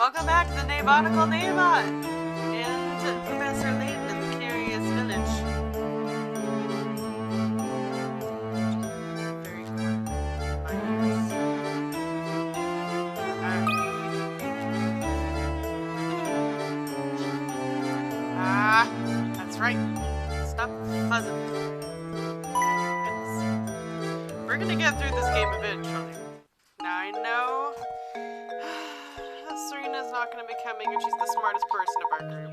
Welcome back to the Naebotical Naebot and Professor Layton in the Curious Village. Very quiet. That's right. Stop buzzing. Goodness. We're gonna get through this game eventually. Now I know Serena's not going to be coming and she's the smartest person of our group.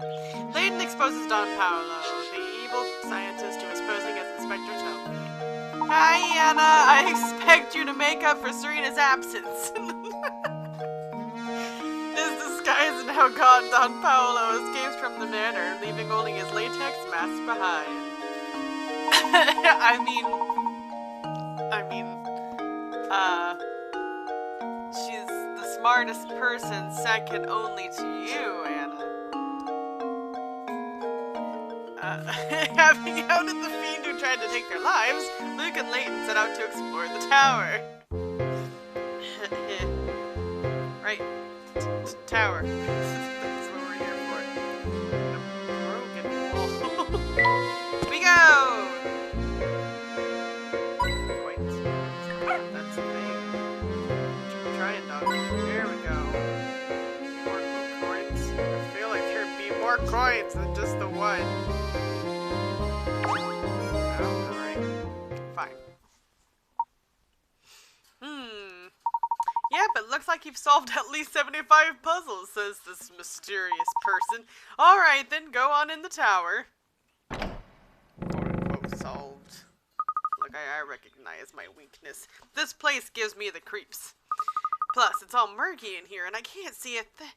Layton exposes Don Paolo, the evil scientist who is posing as Inspector Toby. Hi, Anna! I expect you to make up for Serena's absence. His disguise and how gone Don Paolo escapes from the manor, leaving only his latex mask behind. She's the smartest person, second only to you, Anna. Having outed the fiend who tried to take their lives, Luke and Layton set out to explore the tower. Right. Tower. That's what we're here for. A broken wall. We go! Wait. That's the thing. Try it, dog. There we go. More coins. I feel like there'd be more coins than just the one. Oh, alright. Fine. Yeah, but looks like you've solved at least 75 puzzles, says this mysterious person. Alright, then go on in the tower. Quote-unquote solved. Look, I recognize my weakness. This place gives me the creeps. Plus, it's all murky in here, and I can't see a thing.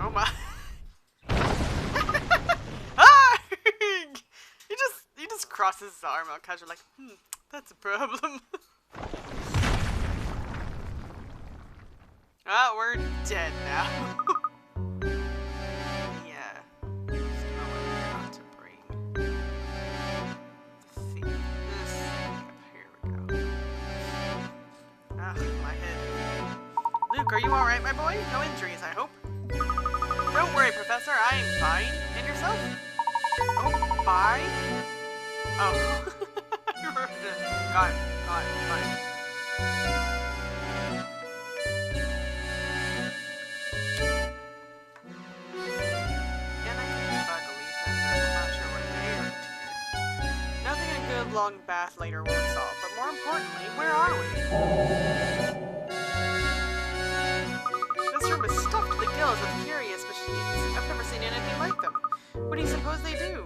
Oh my. Ah! He just crosses his arm out casually like, that's a problem. Ah, we're dead now. Yeah. There's no one not to bring. Here we go. Ah, my head. Luke, are you alright, my boy? No injuries, I hope? Don't worry, Professor, I am fine. And yourself? Oh, fine? Oh. Got it, fine. And I can bug Elisa, but I'm not sure what they are here. Nothing a good long bath later won't solve, but more importantly, where are we? This room is stuffed to the gills with curious machines. I've never seen anything like them. What do you suppose they do?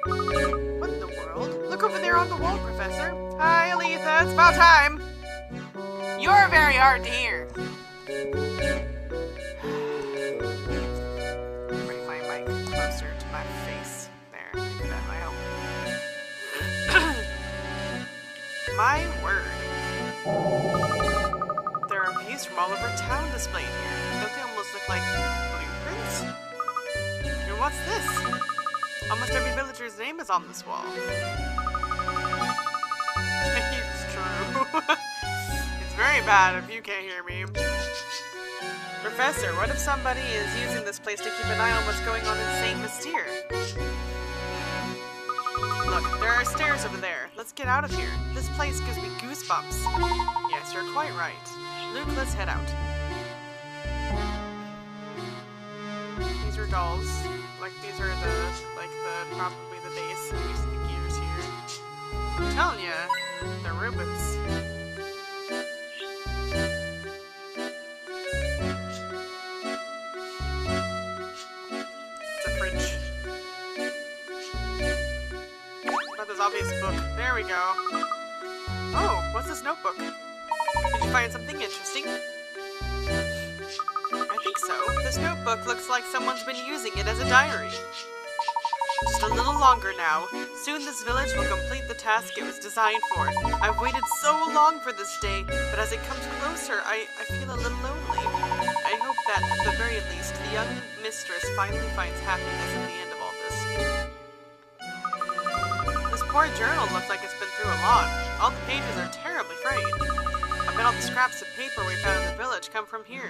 What in the world? Look over there on the wall, Professor. Hi, Elisa. It's about time. You're very hard to hear. Bring my mic closer to my face. There, maybe that might help. My word. There are views from all over town displayed here. Don't they almost look like blueprints? And what's this? Almost every villager's name is on this wall. It's true. It's very bad if you can't hear me. Professor, what if somebody is using this place to keep an eye on what's going on in St. Mystere? Look, there are stairs over there. Let's get out of here. This place gives me goosebumps. Yes, you're quite right. Luke, let's head out. These are dolls. These are probably the base. These are the gears here. I'm telling ya, they're robots. It's a fridge. About this obvious book. There we go. Oh, what's this notebook? Did you find something interesting? I think so. This notebook looks like someone's been using it as a diary. Just a little longer now. Soon this village will complete the task it was designed for. I've waited so long for this day, but as it comes closer, I feel a little lonely. I hope that, at the very least, the young mistress finally finds happiness at the end of all this. This poor journal looks like it's been through a lot. All the pages are terribly frayed. A I bet all the scraps of paper we found in the village come from here.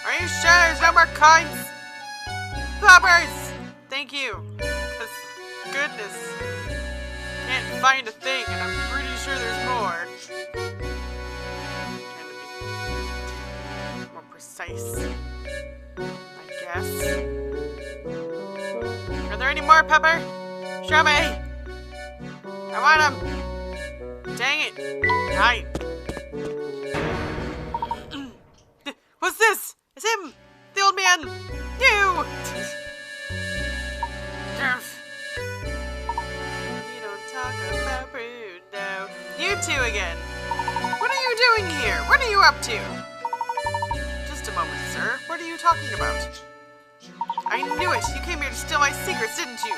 Are you sure there's no more coins? Poppers! Thank you. Cause, goodness, can't find a thing, and I'm pretty sure there's more. Trying to be more precise, I guess. Are there any more, Pepper? Show me! I want them! Dang it! Hi! What's this? It's him! The old man! You! You don't talk about Bruno. You two again! What are you doing here? What are you up to? Just a moment, sir. What are you talking about? I knew it! You came here to steal my secrets, didn't you?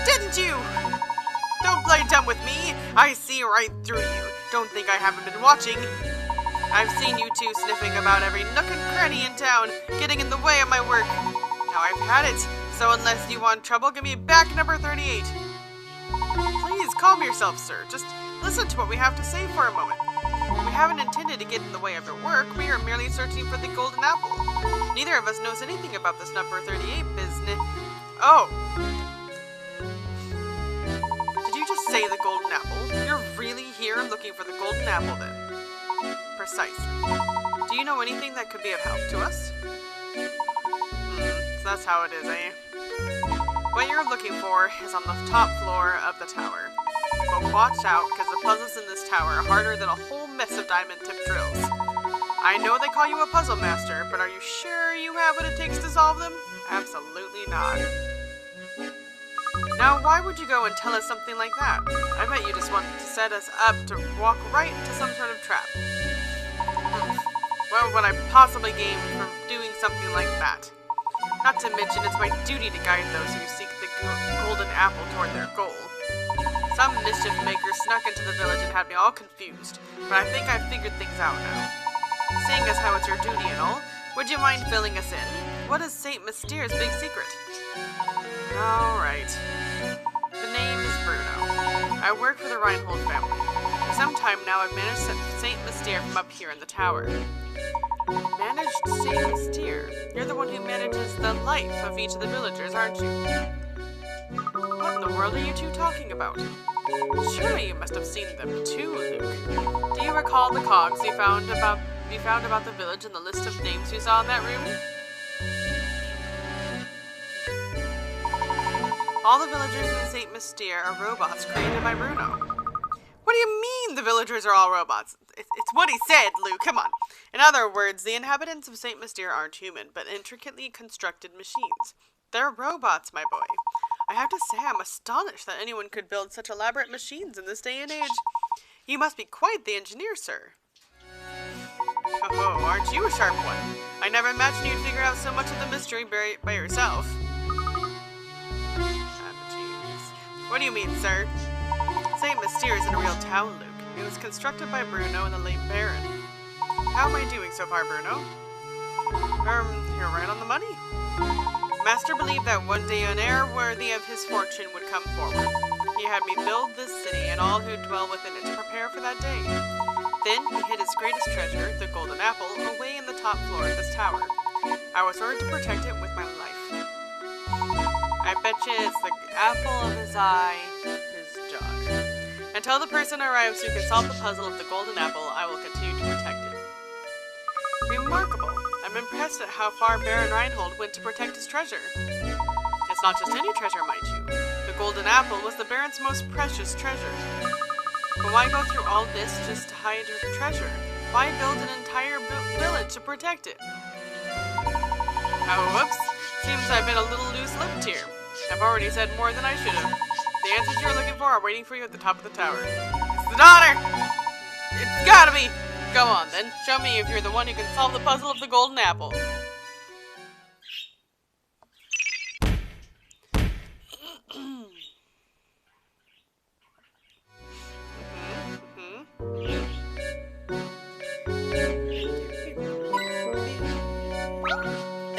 Didn't you? Don't play dumb with me! I see right through you. Don't think I haven't been watching. I've seen you two sniffing about every nook and cranny in town, getting in the way of my work. Now I've had it, so unless you want trouble, give me back number 38. Please, calm yourself, sir. Just listen to what we have to say for a moment. We haven't intended to get in the way of your work. We are merely searching for the golden apple. Neither of us knows anything about this number 38 business. Oh. Did you just say the golden apple? You're really here looking for the golden apple, then? Precisely. Do you know anything that could be of help to us? So that's how it is, eh? What you're looking for is on the top floor of the tower. But watch out, because the puzzles in this tower are harder than a whole mess of diamond-tipped drills. I know they call you a puzzle master, but are you sure you have what it takes to solve them? Absolutely not. Now, why would you go and tell us something like that? I bet you just want to set us up to walk right into some sort of trap. What would I possibly gain from doing something like that? Not to mention, it's my duty to guide those who seek the golden apple toward their goal. Some mischief maker snuck into the village and had me all confused, but I think I've figured things out now. Seeing as how it's your duty and all, would you mind filling us in? What is Saint Mystere's big secret? Alright. The name is Bruno. I work for the Reinhold family. For some time now, I've managed Saint Mystere from up here in the tower. Managed Saint Mystere? You're the one who manages the life of each of the villagers, aren't you? What in the world are you two talking about? Surely you must have seen them too, Luke. Do you recall the cogs you found about the village and the list of names you saw in that room? All the villagers in Saint Mystere are robots created by Bruno. What do you mean the villagers are all robots? It's what he said, Luke, come on. In other words, the inhabitants of Saint Mystere aren't human, but intricately constructed machines. They're robots, my boy. I have to say I'm astonished that anyone could build such elaborate machines in this day and age. You must be quite the engineer, sir. Oh, aren't you a sharp one? I never imagined you'd figure out so much of the mystery by yourself. What do you mean, sir? Saint Mystere isn't a real town, Luke. It was constructed by Bruno and the late Baron. How am I doing so far, Bruno? You're right on the money. Master believed that one day an heir worthy of his fortune would come forward. He had me build this city and all who dwell within it to prepare for that day. Then he hid his greatest treasure, the golden apple, away in the top floor of this tower. I was ordered to protect it with my life. I bet you it's the apple of his eye, his jog. Until the person arrives who can solve the puzzle of the golden apple, I will continue to protect it. Remarkable. I'm impressed at how far Baron Reinhold went to protect his treasure. It's not just any treasure, mind you. The golden apple was the Baron's most precious treasure. But why go through all this just to hide her treasure? Why build an entire village to protect it? Oh, whoops. Seems I've been a little loose-lipped here. I've already said more than I should have. The answers you're looking for are waiting for you at the top of the tower. It's the daughter! It's gotta be! Go on, then. Show me if you're the one who can solve the puzzle of the golden apple.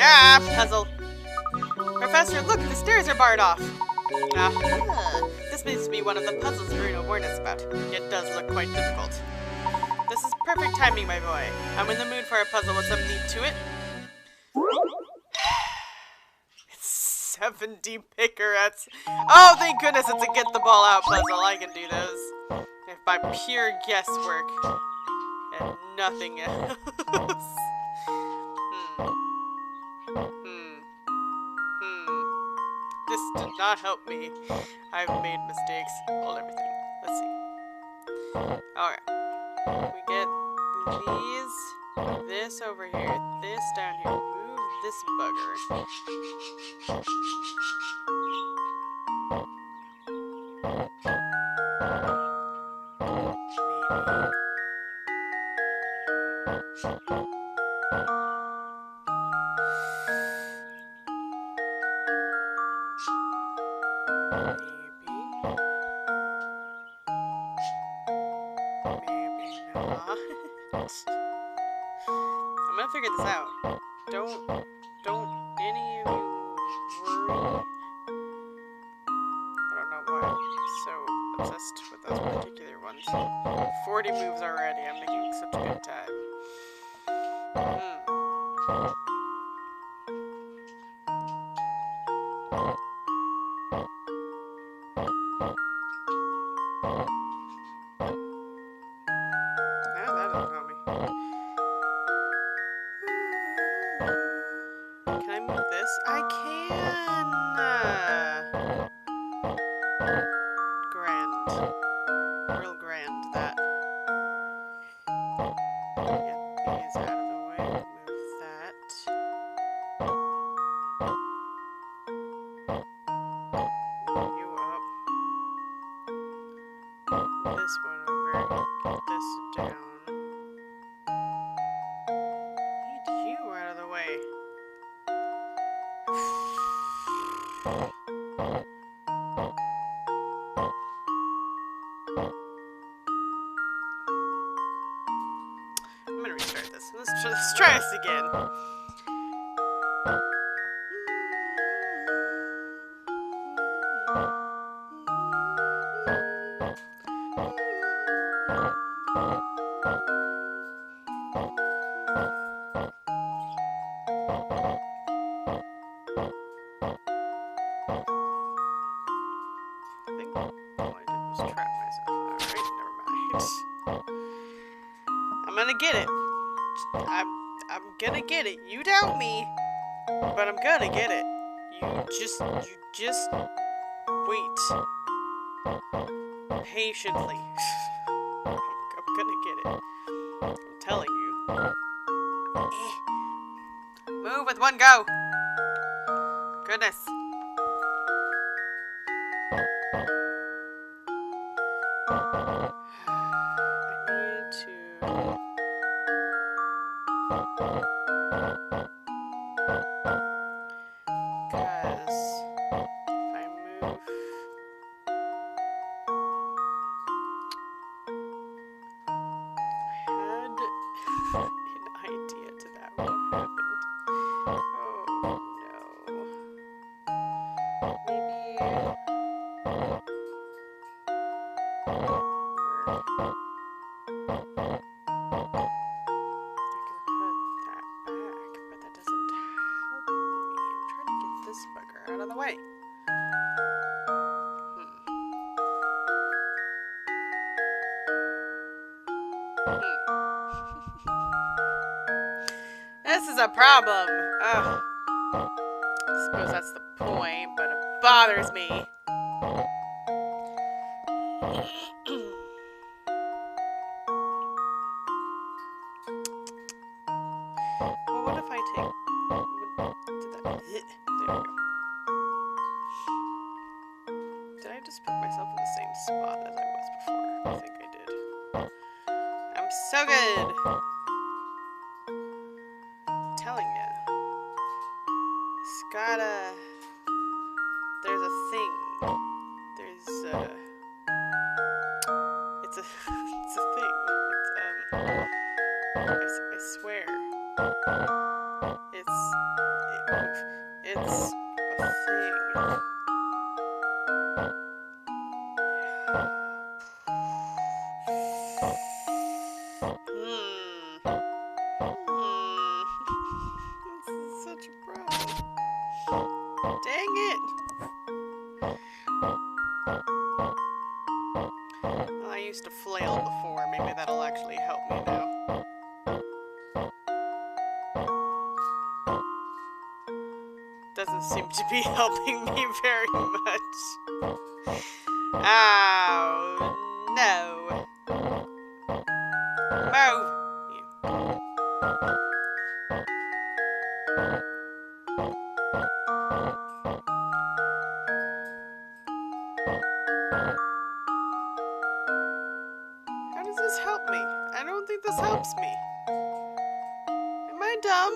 Ah, puzzle. Professor, look, the stairs are barred off. This must be one of the puzzles Bruno warned us about. It does look quite difficult. This is perfect timing, my boy. I'm in the mood for a puzzle with some meat to it. It's 70 picarettes. Oh, thank goodness it's a get the ball out puzzle. I can do those. If by pure guesswork and nothing else. This did not help me. I've made mistakes. Hold everything. Let's see. Alright. We get these, this over here, this down here. Move this bugger. I'm gonna figure this out. Don't any of you worry. I don't know why I'm so obsessed with those particular ones. 40 moves already. I'm making such a good time. That doesn't help me. Can I move this? I can! Grand. Real grand, that. Get these out of the way. Move that. Move you up. This one over. Get this down. Need you out of the way. I'm gonna restart this. Let's try this again. I think all I did was trap myself. Alright, never mind. I'm gonna get it. I'm gonna get it. You doubt me, but I'm gonna get it. You just wait patiently. I'm gonna get it. I'm telling you. Move with one go. Goodness. Out of the way. This is a problem. Ugh. I suppose that's the point, but it bothers me. Well, what if I take... There we go. Did I just put myself in the same spot as I was before? I think I did. I'm so good! I'm telling ya. It's gotta... There's a thing. There's a... It's a thing. I swear. It's a thing. dang it! Well, I used to flail before. Maybe that'll actually help me now. Doesn't seem to be helping me very much. Oh, no. Move! How does this help me? I don't think this helps me. Am I dumb?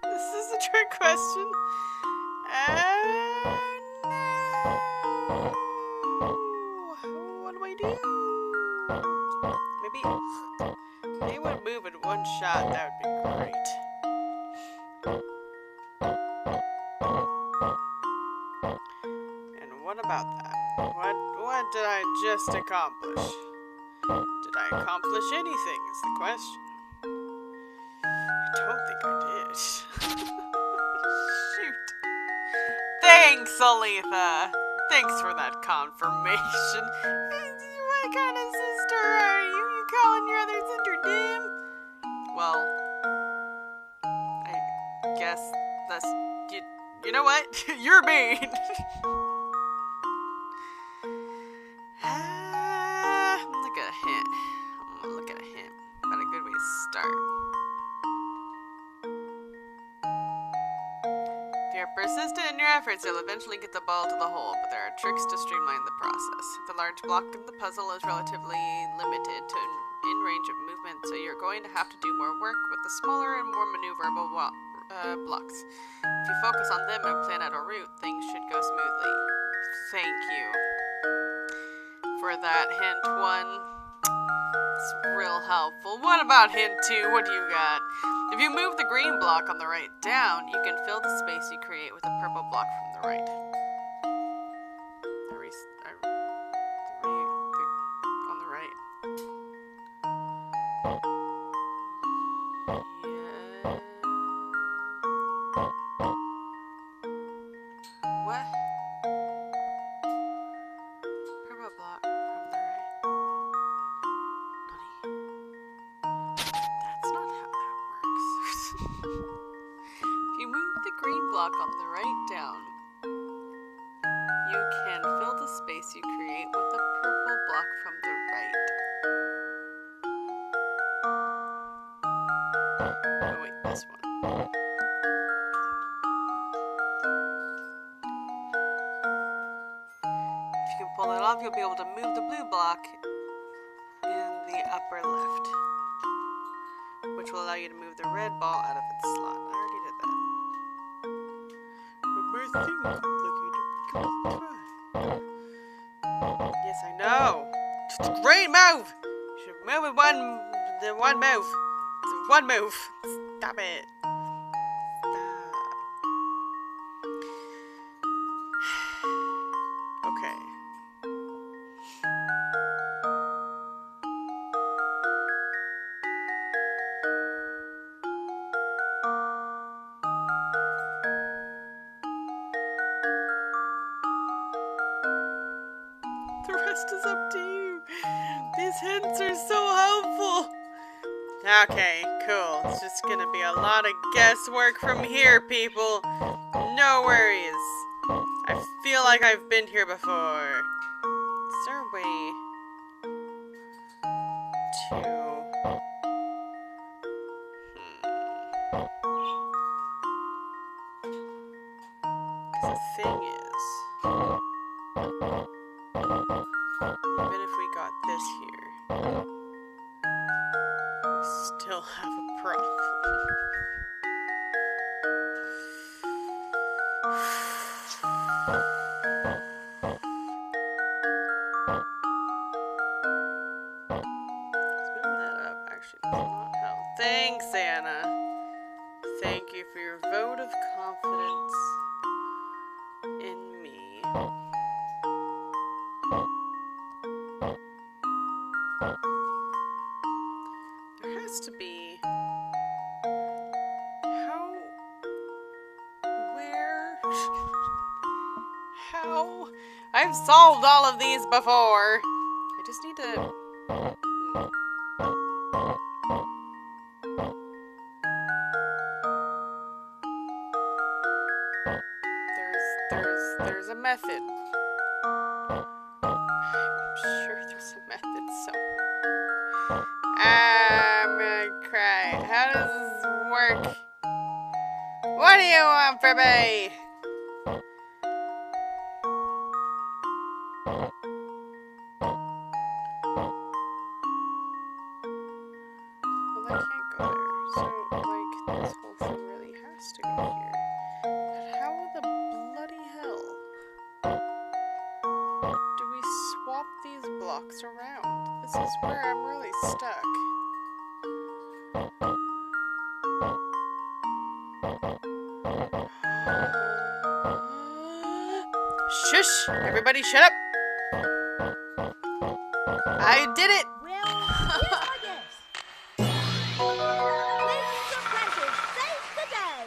This is a trick question. No. What do I do? Maybe they would move in one shot. That would be great. And what about that? What did I just accomplish? Did I accomplish anything is the question. I don't think I did. Shoot. Thanks, Aletha. Thanks for that confirmation. What kind of sister are you? You calling your other sister dim? Well, I guess that's... You know what? You're mean. Look at a hint. I'm gonna look at a hint. About a good way to start. If you're persistent in your efforts, you'll eventually get the ball to the hole, but there are tricks to streamline the process. The large block in the puzzle is relatively limited to in range of movement, so you're going to have to do more work with the smaller and more maneuverable blocks. If you focus on them and plan out a route, things should go smoothly. Thank you for that hint 1. It's real helpful. What about hint 2? What do you got? If you move the green block on the right down, you can fill the space you create with a purple block from the right. On the right. Yeah. What? Purple block from the right. That's not how that works. If you move the green block on the right down, you can fill the space you create with a purple block from the right. Oh wait, this one. If you can pull it off, you'll be able to move the blue block in the upper left, which will allow you to move the red ball out of its slot. I already did that. Yes, I know. Great move! You should move with one move. It's one move. Stop it. Stop. Okay. The rest is up to you. These hints are so helpful. Okay, cool. It's just gonna be a lot of guesswork from here, people. No worries. I feel like I've been here before. Is there a way to... Because the thing is... Even if we got this here, we still have a problem. Spin that up actually does not help. Thanks, Anna. Thank you for your vote of confidence in me. There has to be... How... Where... No. I've solved all of these before. I just need to... There's a method. I'm sure there's a method somewhere. I'm gonna cry. How does this work? What do you want from me? Well, I can't go there. So, like, this whole thing really has to go here. But how the bloody hell do we swap these blocks around? This is where I'm really stuck. Shush! Everybody shut up! I did it! Well, here's my guess. Layton's apprentice saved the day.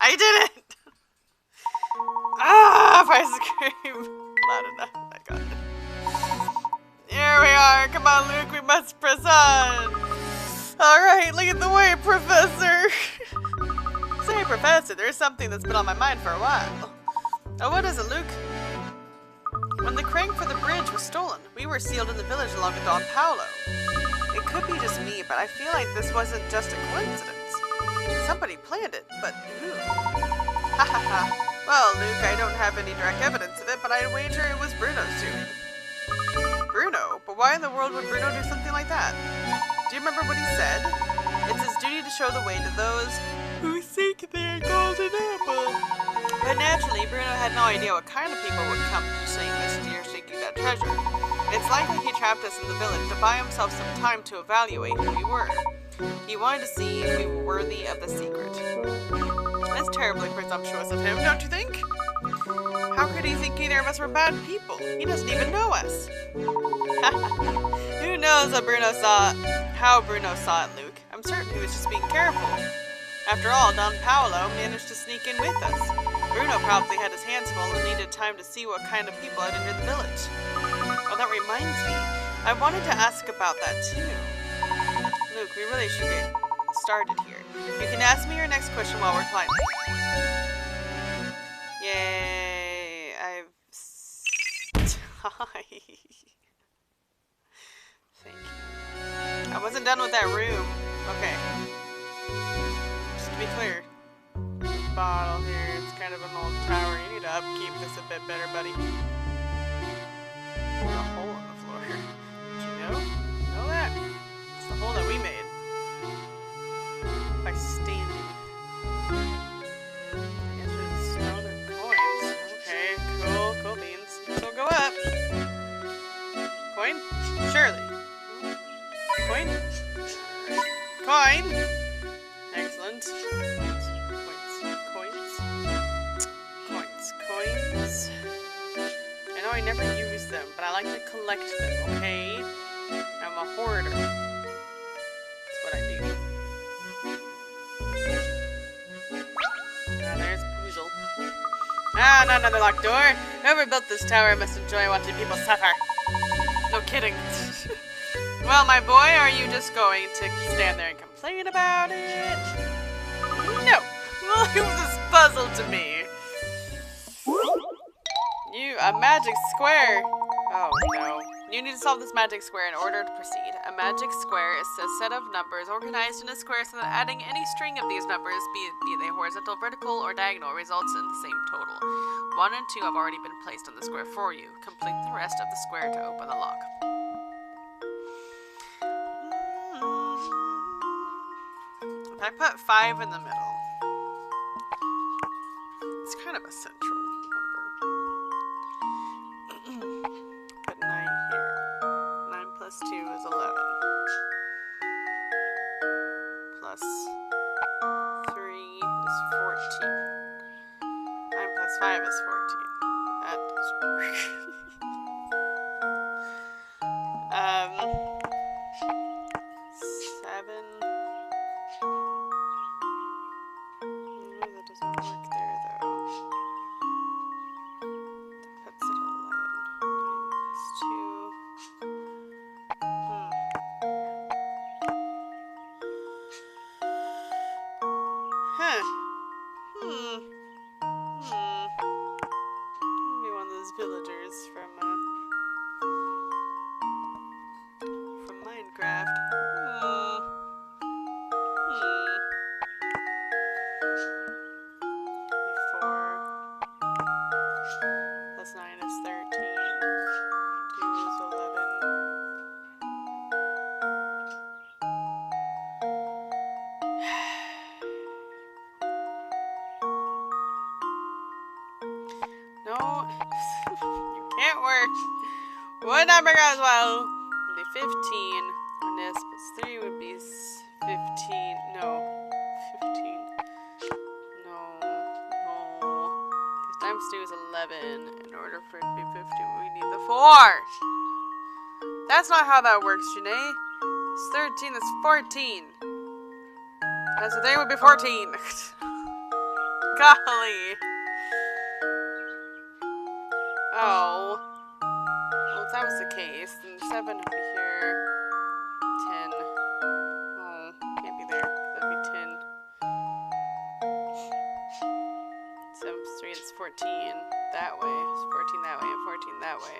I did it! If I scream loud enough, I got it. Here we are. Come on, Luke, we must press on. Alright, lead the way, Professor. Say, Professor, there's something that's been on my mind for a while. Oh, what is it, Luke? When the crank for the bridge was stolen, we were sealed in the village along with Don Paolo. It could be just me, but I feel like this wasn't just a coincidence. Somebody planned it, but who? Ha ha ha. Well, Luke, I don't have any direct evidence of it, but I'd wager it was Bruno's doing. Bruno? But why in the world would Bruno do something like that? Do you remember what he said? It's his duty to show the way to those who seek their golden apple. But naturally, Bruno had no idea what kind of people would come to seeing this deer seeking that treasure. It's likely he trapped us in the village to buy himself some time to evaluate who we were. He wanted to see if we were worthy of the secret. That's terribly presumptuous of him, don't you think? How could he think either of us were bad people? He doesn't even know us. Who knows how Bruno saw it, Luke? I'm certain he was just being careful. After all, Don Paolo managed to sneak in with us. Bruno probably had his hands full and needed time to see what kind of people had entered the village. Oh, that reminds me. I wanted to ask about that too. Luke, we really should get started here. You can ask me your next question while we're climbing. Yay, Thank you. I wasn't done with that room. Okay. Just to be clear. This bottle here, it's kind of an old tower. You need to upkeep this a bit better, buddy. There's a hole in the floor. Did you know? Know that? It's the hole that we made. By standing. I guess it's stones or coins. Okay, cool beans. So go up. Coin? Surely. Coin? Coin! Excellent. Coins. I know I never use them, but I like to collect them, okay? I'm a hoarder. That's what I do. Ah, there's Poozle. Ah, not another locked door. Whoever built this tower must enjoy watching people suffer. No kidding. Well, my boy, are you just going to stand there and complain about it? No. Well, it was this puzzle to me. A magic square. Oh, no. You need to solve this magic square in order to proceed. A magic square is a set of numbers organized in a square so that adding any string of these numbers, be they horizontal, vertical, or diagonal, results in the same total. 1 and 2 have already been placed on the square for you. Complete the rest of the square to open the lock. If I put 5 in the middle, it's kind of a central number. Put 9 here. 9 plus 2 is 11. Plus 3 is 14. 9 plus 5 is 14. That doesn't work. 7. Huh. Maybe one of those villagers from Minecraft. Hmm. 4 plus 9 is 13. 2 is 11. No, you can't work. What number goes well? It'll be 15. On this plus 3 would be 15. No. 15. No. Because times 2 is 11. In order for it to be 15, we need the 4. That's not how that works, Janae. It's 13, that's 14. That's the thing would be 14. Golly. Oh. Well, if that was the case, then 7 would be here. 10. Oh, can't be there. That'd be 10. 7 plus 3 is 14. That way. It's 14 that way and 14 that way.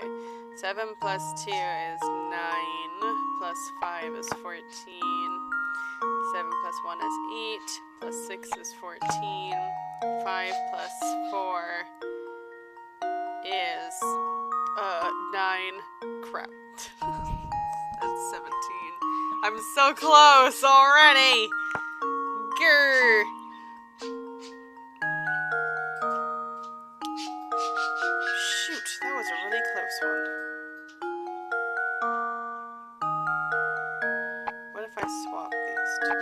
7 plus 2 is 9. Plus 5 is 14. 7 plus 1 is 8. Plus 6 is 14. 5 plus 4 is 9. Crap. That's 17. I'm so close already. Grr. Shoot, that was a really close one. What if I swap these two?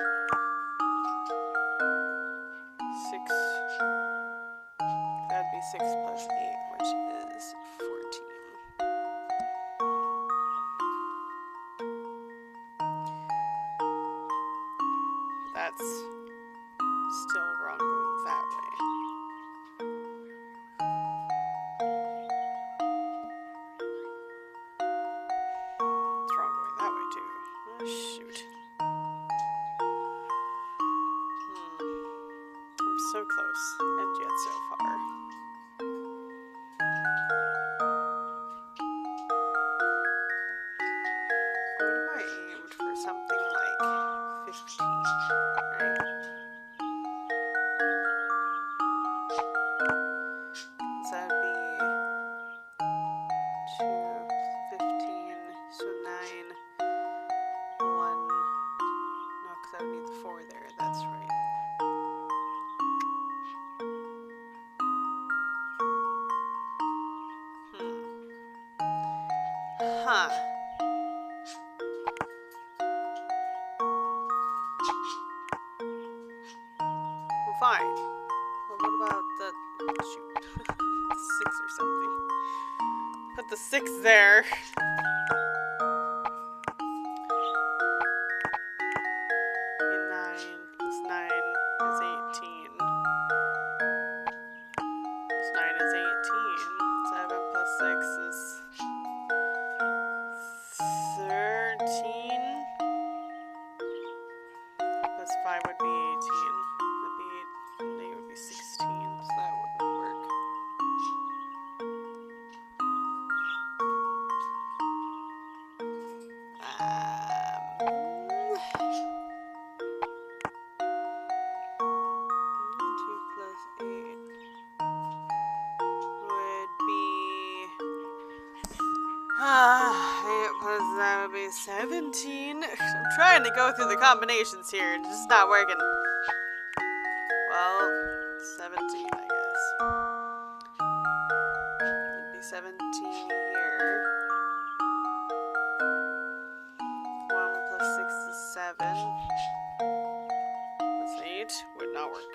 6. That'd be 6 plus 8, which is 14. That's still wrong going that way. It's wrong going that way too. Oh, shoot. I'm so close, and yet so far. What if I aimed for something like 15, right? So that'd be 2, 15, so 9, 1. No, because I would need the 4 there, that's right. Huh. Well, fine. Well, what about the... shoot. 6 or something. Put the 6 there. And 9 plus 9 is 18. Plus 9 is 18. 7 plus 6 is 13. Plus 5 would be 18. That'd be 8, and 8 would be 16, so that wouldn't work. Two plus 8 would be 8 plus that would be 17. I'm trying to go through the combinations here, and it's just not working. Well, 17, I guess. It'd be 17 here. 1 plus 6 is 7. Plus 8 would not work.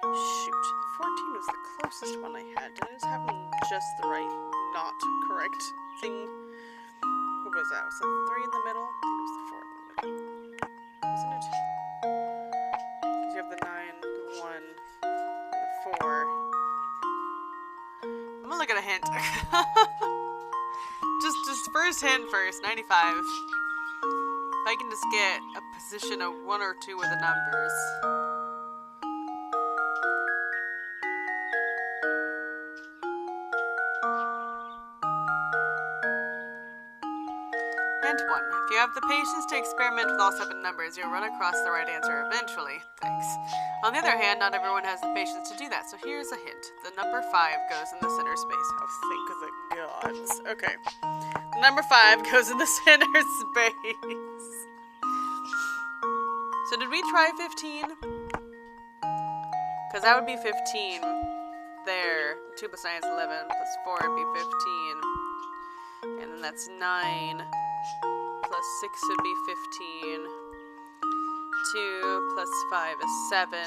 Shoot, 14 was the closest one I had. Did I just have just the right, not correct thing? What was that? Was it 3 in the middle? I think it was the 4 in the middle. Wasn't it? Because you have the 9, the 1, and the 4. I'm gonna look at a hint. just first hint first, 95. If I can just get a position of 1 or 2 of the numbers. Hint 1. If you have the patience to experiment with all 7 numbers, you'll run across the right answer eventually. Thanks. On the other hand, not everyone has the patience to do that, so here's a hint. The number 5 goes in the center space. Oh, thank the gods. Okay. The number 5 goes in the center space. So did we try 15? Because that would be 15 there. 2 plus 9 is 11, plus 4 would be 15. And then that's 9, plus 6 would be 15. 2 plus 5 is 7,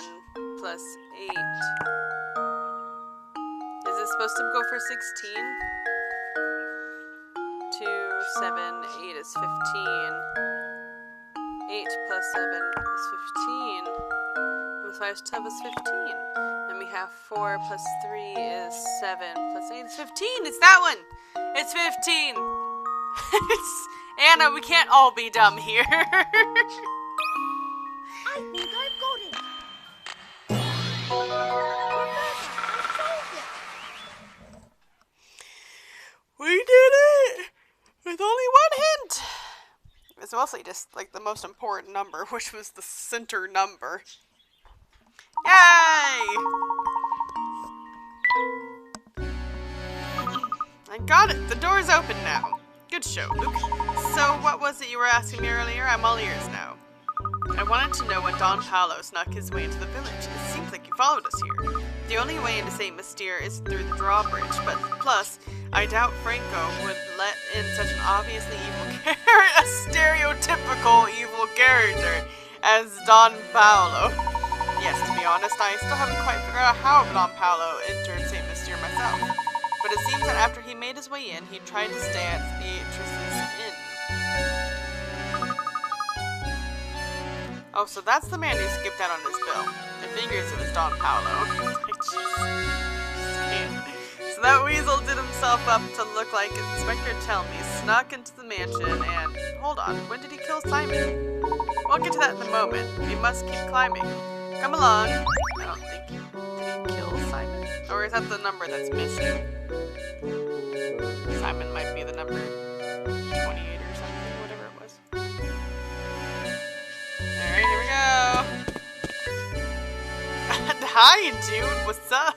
plus 8. Is it supposed to go for 16? 2, 7, 8 is 15. 8 plus 7 is 15. Plus 5 is 12 is 15. And we have 4 plus 3 is 7, plus 8 is 15. It's that one! It's 15! Anna, we can't all be dumb here. I think I've got it. Professor, I solved it. We did it! With only one hint! It's mostly just like the most important number, which was the center number. Yay! I got it! The door's open now. Good show, Luke. So, what was it you were asking me earlier? I'm all ears now. I wanted to know when Don Paolo snuck his way into the village. It seems like he followed us here. The only way into St. Mystere is through the drawbridge, but plus, I doubt Franco would let in such an obviously evil character, a stereotypical evil character, as Don Paolo. Yes, to be honest, I still haven't quite figured out how Don Paolo entered St. Mystere myself. But it seems that after he made his way in, he tried to stay at Beatrice's inn. Oh, so that's the man who skipped out on his bill. I figures it was Don Paolo. So that weasel did himself up to look like Inspector Tellme, snuck into the mansion, and... Hold on, when did he kill Simon? We'll get to that in a moment. We must keep climbing. Come along. I don't think he... Did he kill Simon? Or is that the number that's missing? Simon might be the number 28 or something, whatever it was. Alright, here we go. Hi, dude. What's up?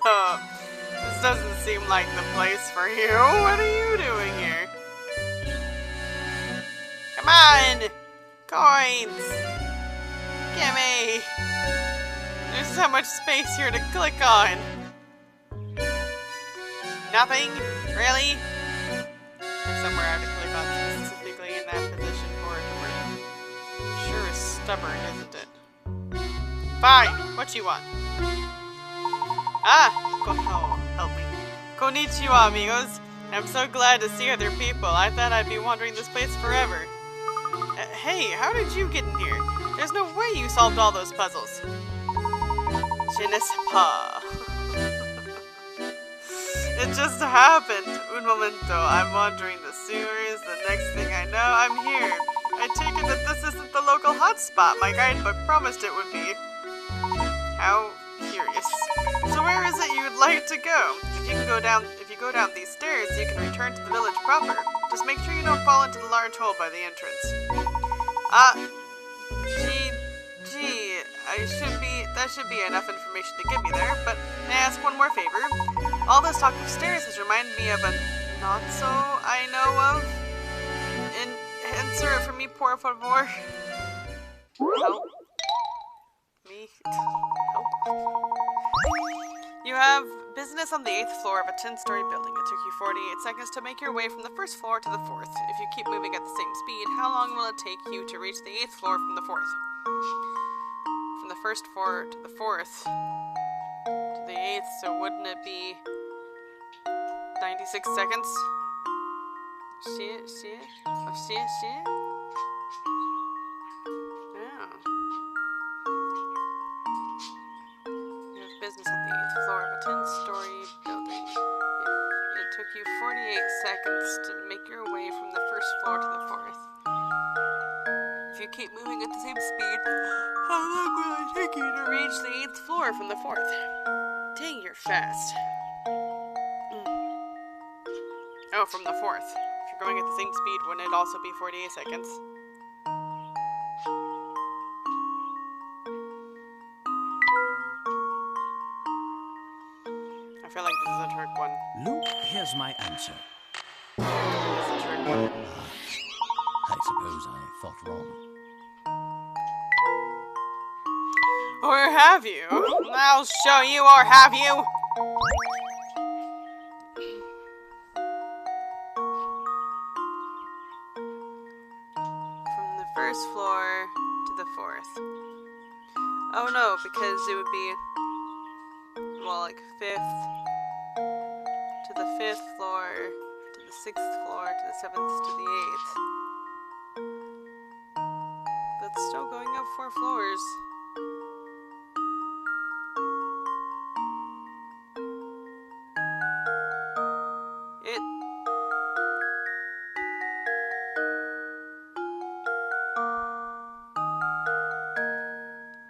This doesn't seem like the place for you. What are you doing here? Come on! Coins! Gimme! There's so much space here to click on. Nothing? Really? There's somewhere I have to click on specifically in that position for it to work. Sure is stubborn, isn't it? Fine! What you want? Ah! Help me. Konnichiwa, amigos. I'm so glad to see other people. I thought I'd be wandering this place forever. Hey, how did you get in here? There's no way you solved all those puzzles. Je ne sais pas. It just happened. Un momento. I'm wandering the sewers. The next thing I know, I'm here. I take it that this isn't the local hotspot my guidebook promised it would be. How curious. So where is it you would like to go? If you go down these stairs, you can return to the village proper. Just make sure you don't fall into the large hole by the entrance. Gee, that should be enough information to get me there, but may I ask one more favor? All this talk of stairs has reminded me of a not-so I know of. Insert it for me, por favor. Help. Me. Help. You have business on the 8th floor of a 10-story building. It took you 48 seconds to make your way from the 1st floor to the 4th. If you keep moving at the same speed, how long will it take you to reach the 8th floor from the 4th? From the 1st floor to the 4th to the 8th, so wouldn't it be 96 seconds? See? Oh, see? Oh. You have business on the 8th floor of a 10-story building. It took you 48 seconds to make your way from the 1st floor to the 4th. If you keep moving at the same speed, how long will it take you to reach the 8th floor from the 4th? Dang, you're fast. Oh, from the 4th. If you're going at the same speed, wouldn't it also be 48 seconds? I feel like this is a trick one. Luke, here's my answer. It's a trick one. I suppose I thought wrong. Or have you? I'll show you, or have you? From the first floor to the fourth. Oh no, because it would be, well, like 5th to the 5th floor, to the 6th floor, to the 7th, to the 8th. That's still going up 4 floors.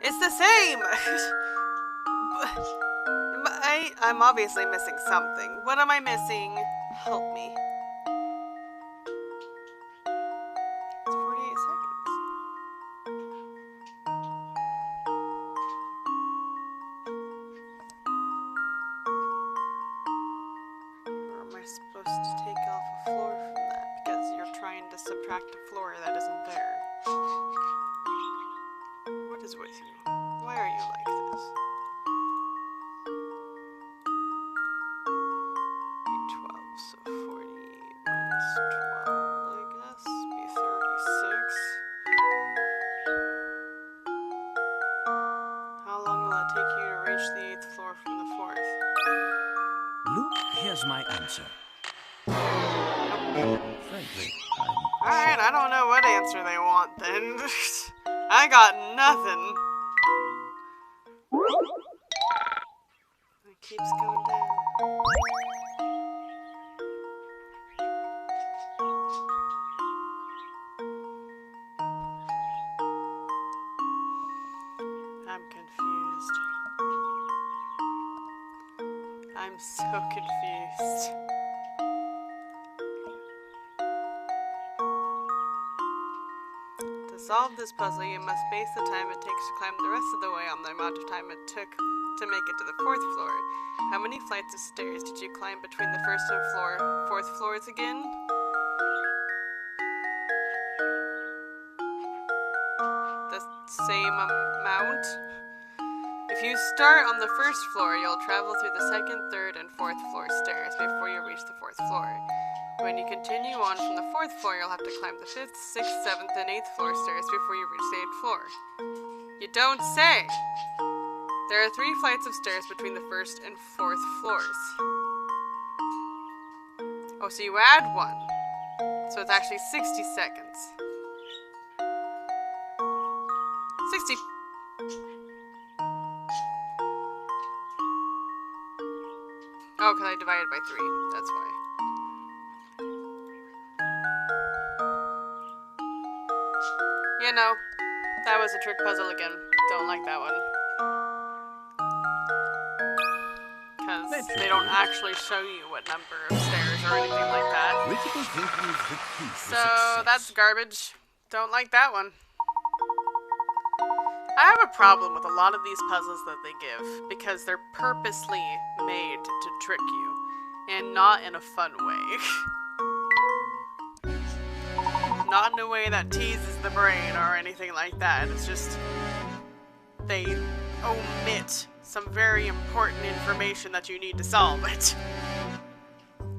It's the same! I'm obviously missing something. What am I missing? Help me. It's 48 seconds. Or am I supposed to take off a floor from that? Because you're trying to subtract a floor that isn't there. What is with you? Why are you like this? 12, so 48 minus 12, I guess, be 36. How long will it take you to reach the 8th floor from the 4th? Luke, here's my answer. Frankly, Alright, I don't know what answer they want then. I got nothing. It keeps going down. I'm confused. I'm so confused. To solve this puzzle, you must base the time it takes to climb the rest of the way on the amount of time it took to make it to the 4th floor. How many flights of stairs did you climb between the 1st and 4th floors again? The same amount? If you start on the 1st floor, you'll travel through the 2nd, 3rd, and 4th floor stairs before you reach the 4th floor. When you continue on from the 4th floor, you'll have to climb the 5th, 6th, 7th, and 8th floor stairs before you reach the 8th floor. You don't say! There are 3 flights of stairs between the 1st and 4th floors. Oh, so you add 1. So it's actually 60 seconds. 60... Oh, because I divided by 3. That's why. You know, that was a trick puzzle again. Don't like that one. Because they don't actually show you what number of stairs or anything like that. critical thinking is the key to So, success. that's garbage. Don't like that one. I have a problem with a lot of these puzzles that they give, because they're purposely made to trick you, and not in a fun way. Not in a way that teases the brain or anything like that. It's just, they omit some very important information that you need to solve it.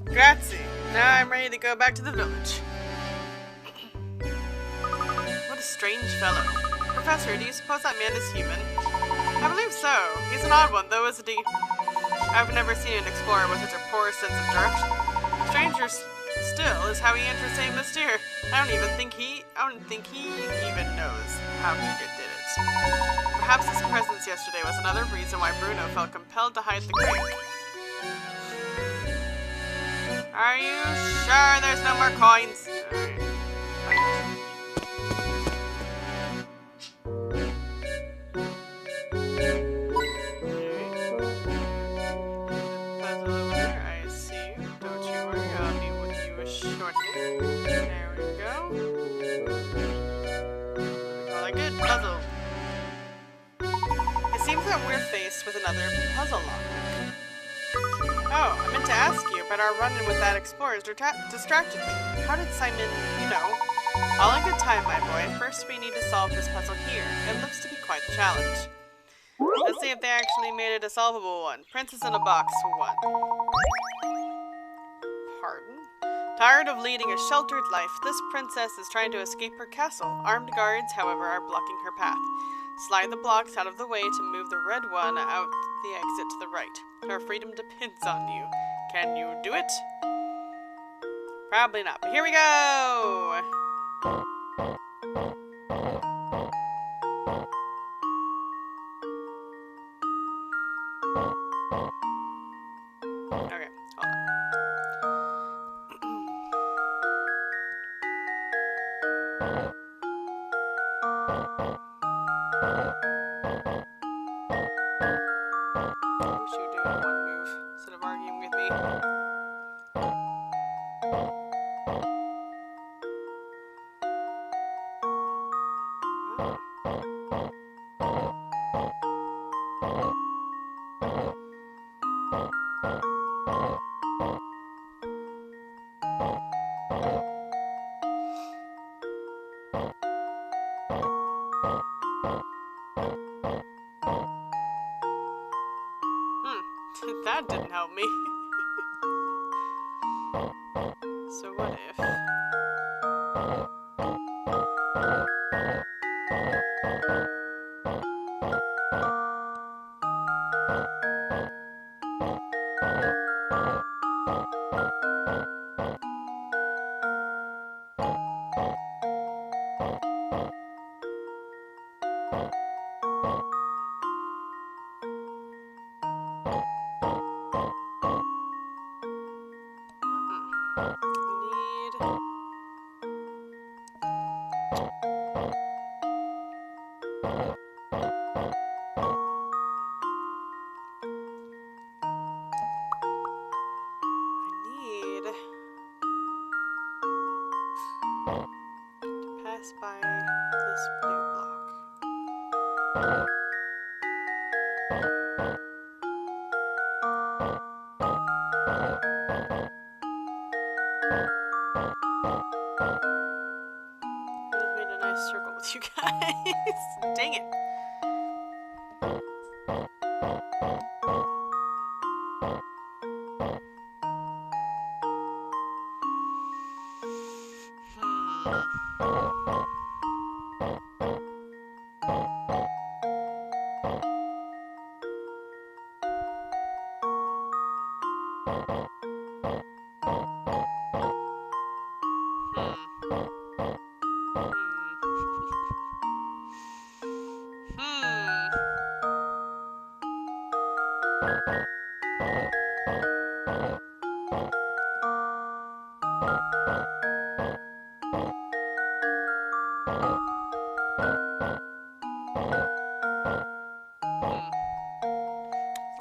Grazie. Now I'm ready to go back to the village. What a strange fellow. Professor, do you suppose that man is human? I believe so. He's an odd one, though, isn't he? I've never seen an explorer with such a poor sense of direction. Stranger still is how he entered St. Mystere. I don't think he even knows how he did it. Perhaps his presence yesterday was another reason why Bruno felt compelled to hide the crank. Are you sure there's no more coins? Puzzle over there, I see you. Don't you worry, I'll be with you shortly. that we're faced with another puzzle logic. Oh, I meant to ask you, but our run-in with that explorer distracted me. How did Simon, you know? All in good time, my boy. First, we need to solve this puzzle here. It looks to be quite the challenge. Let's see if they actually made it a solvable one. Princess in a Box 1. Pardon? Tired of leading a sheltered life, this princess is trying to escape her castle. Armed guards, however, are blocking her path. Slide the blocks out of the way to move the red one out the exit to the right. Her freedom depends on you. Can you do it? Probably not, but here we go! Okay, hold on. I wish you would do it in one move instead of arguing with me. That didn't help me. So what if... pass by this blue block. I just made a nice circle with you guys. Dang it.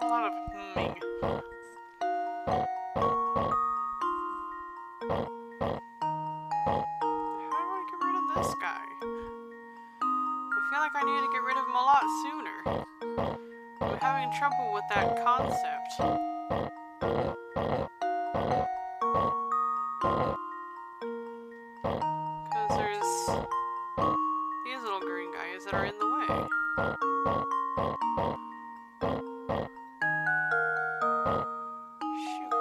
A lot of humming. How do I get rid of this guy? I feel like I need to get rid of him a lot sooner. I'm having trouble with that concept. Because there's these little green guys that are in the way. Shoot.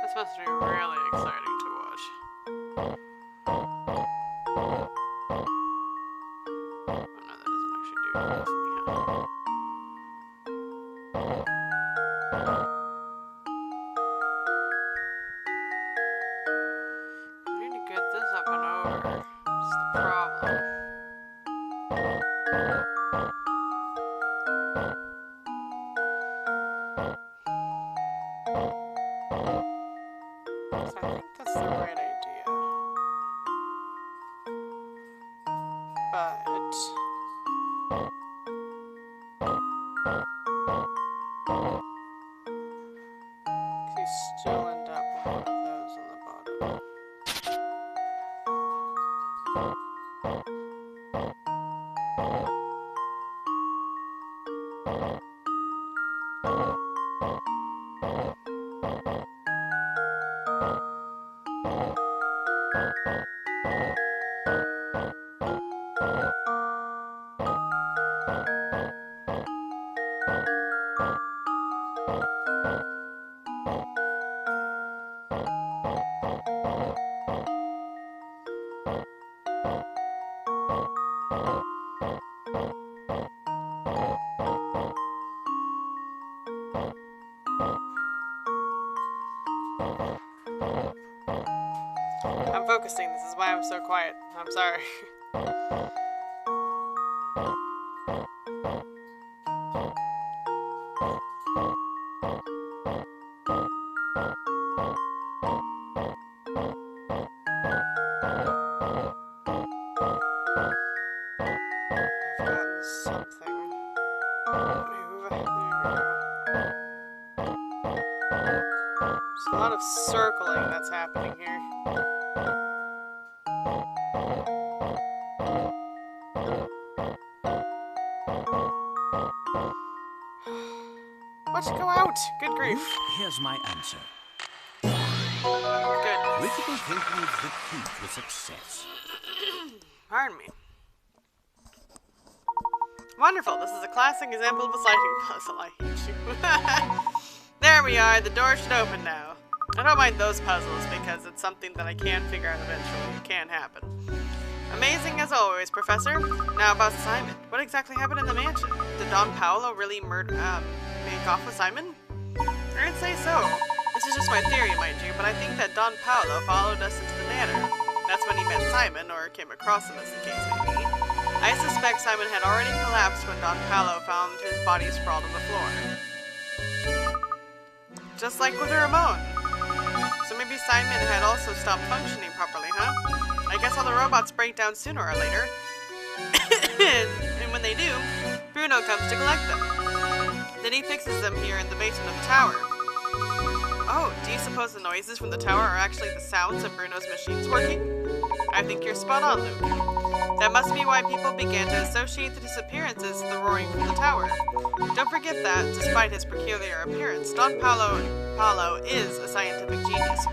This must be really exciting to watch. Oh no, that doesn't actually do anything for me, huh? I need to get this up and over. That's the problem. practicing. This is why I'm so quiet. I'm sorry. I've gotten something. Move. There we go. There's a lot of circling that's happening here. Let's go out. Good grief. Luke, here's my answer. Good. Critical thinking is the key to success. Pardon me. Wonderful. This is a classic example of a sliding puzzle. I hate you. There we are. The door should open now. I don't mind those puzzles because it's something that I can figure out eventually. It can happen. Amazing as always, Professor. Now about Simon. What exactly happened in the mansion? Did Don Paolo really make off with Simon? I'd say so. This is just my theory, mind you, but I think that Don Paolo followed us into the manor. That's when he met Simon, or came across him as the case may be. I suspect Simon had already collapsed when Don Paolo found his body sprawled on the floor. Just like with Ramon. So maybe Simon had also stopped functioning properly, huh? I guess all the robots break down sooner or later. And when they do, Bruno comes to collect them. Then he fixes them here in the basement of the tower. Oh, do you suppose the noises from the tower are actually the sounds of Bruno's machines working? I think you're spot on, Luke. That must be why people began to associate the disappearances with the roaring from the tower. Don't forget that, despite his peculiar appearance, Don Paolo is a scientific genius.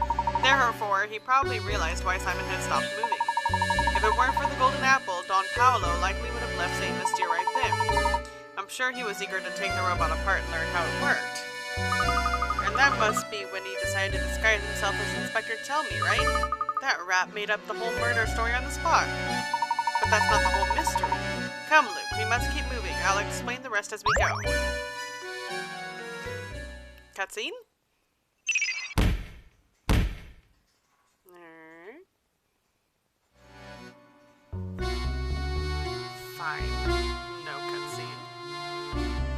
Therefore, he probably realized why Simon had stopped moving. If it weren't for the golden apple, Don Paolo likely would have left St. Mystere right then. I'm sure he was eager to take the robot apart and learn how it worked. And that must be when he decided to disguise himself as Inspector Tell-Me, right? That rat made up the whole murder story on the spot. But that's not the whole mystery. Come, Luke, we must keep moving. I'll explain the rest as we go. Cutscene? Alright. Fine. No cutscene.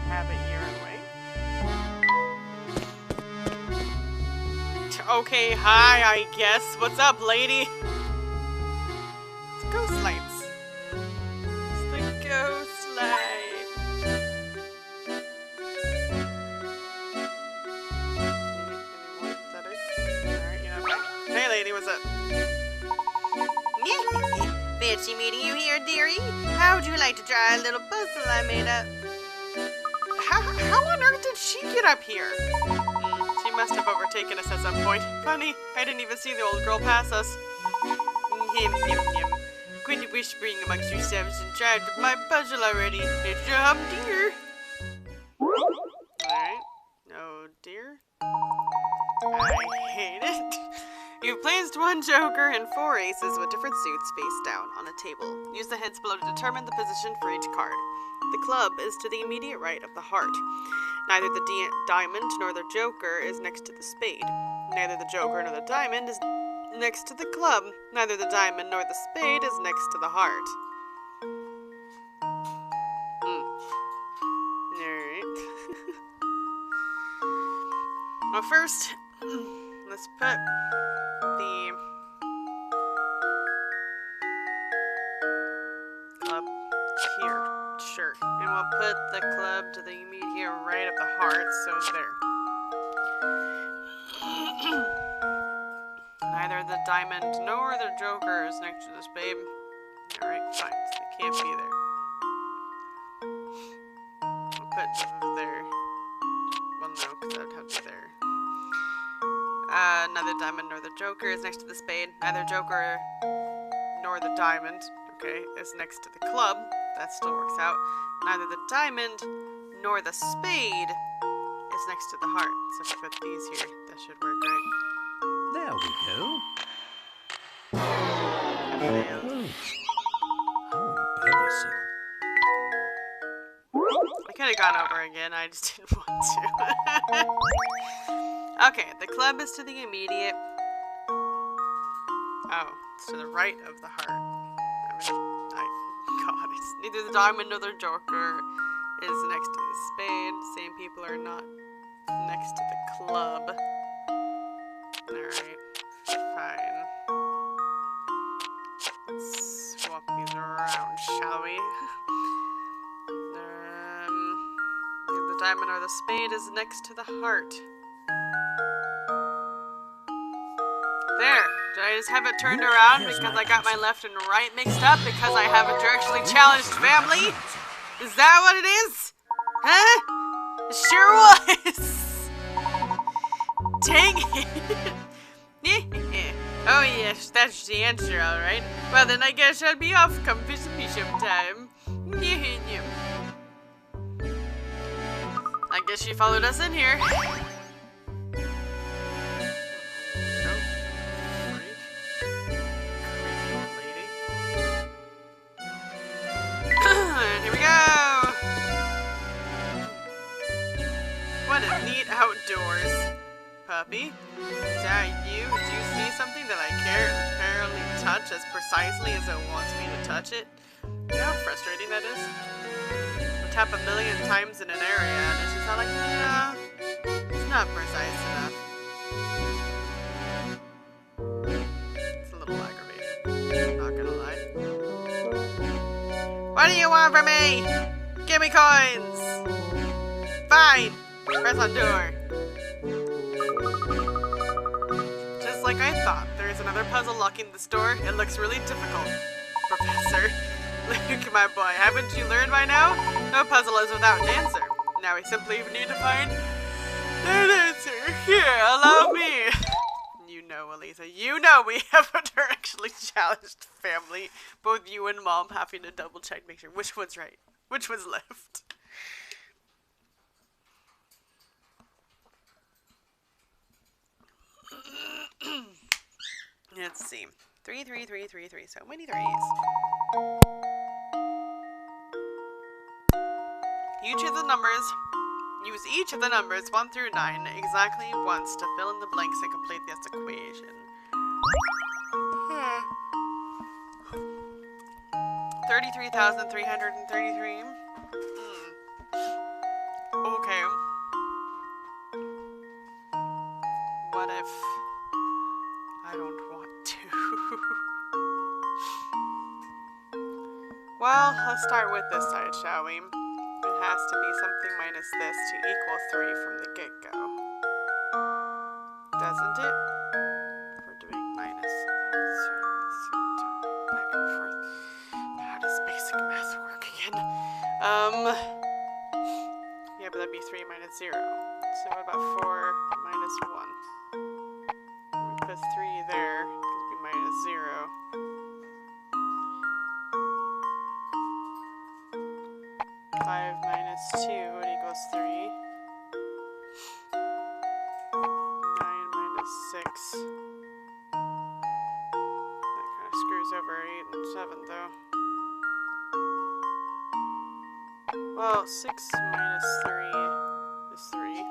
Have it your way. Okay, hi, I guess. What's up, lady? It's ghost lights. It's the ghost light. Is that it? Alright, you know, fine. Hey, lady, what's up? Fancy meeting you here, dearie. How would you like to try a little puzzle I made up? How on earth did she get up here? She must have overtaken us at some point. Funny, I didn't even see the old girl pass us. Him, him, him. Quit whispering amongst yourselves and try my puzzle already. It's your dear. Alright. Oh dear. I hate it. You've placed one joker and 4 aces with different suits face down on a table. Use the heads below to determine the position for each card. The club is to the immediate right of the heart. Neither the diamond nor the joker is next to the spade. Neither the joker nor the diamond is next to the club. Neither the diamond nor the spade is next to the heart. Alright. Well, first, let's put the club here. Sure. And we'll put the club to the immediate right of the heart, so there. Neither the diamond nor the joker is next to the spade. Alright, fine. So they can't be there. We'll put there. Well, no, because that would have to be there. Neither diamond nor the joker is next to the spade. Neither joker nor the diamond, okay, is next to the club. That still works out. Neither the diamond nor the spade is next to the heart. So if we put these here, that should work, right? There we go. I failed. How embarrassing. I could have gone over again, I just didn't want to. Okay, the club is to the immediate... Oh, It's to the right of the heart. God, it's neither the diamond nor the joker is next to the spade. Same people are not next to the club. Alright, fine. Let's swap these around, shall we? The diamond or the spade is next to the heart. There. Did I just have it turned around because I got my left and right mixed up because I have a directionally challenged family? Is that what it is? Huh? It sure was. Dang it. Oh yes, that's the answer, alright. Well then I guess I'll be off come visit me sometime. I guess she followed us in here. Here we go! What a neat outdoors. Puppy, is that you? Do you see something that I can't apparently touch as precisely as it wants me to touch it? You know how frustrating that is? I'll tap 1,000,000 times in an area and it's just not like, yeah, it's not precise enough. It's a little aggravating, not gonna lie. What do you want from me? Give me coins! Fine! Press on door. Just like I thought, there is another puzzle locking this door. It looks really difficult. Professor. Luke, my boy, haven't you learned by now? No puzzle is without an answer. Now we simply need to find an answer. Here, allow me. You know, Elisa, you know we have a directionally challenged family. Both you and Mom having to double check, make sure which one's right, which one's left. Let's see. 3, 3, 3, 3, 3. So many threes. Use each of the numbers 1 through 9 exactly once to fill in the blanks and complete this equation. 33,333. Okay. What if I don't want to? Well, let's start with this side, shall we? It has to be something minus this to equal 3 from the get-go. Doesn't it? We're doing minus. Back and forth. How does basic math work again? Yeah, but that'd be 3 minus 0. So what about 4 minus 1? We put 3 there, it'd be minus 0. 5 minus 2 equals 3. 9 minus 6. That kind of screws over 8 and 7 though. Well, 6 minus 3 is 3.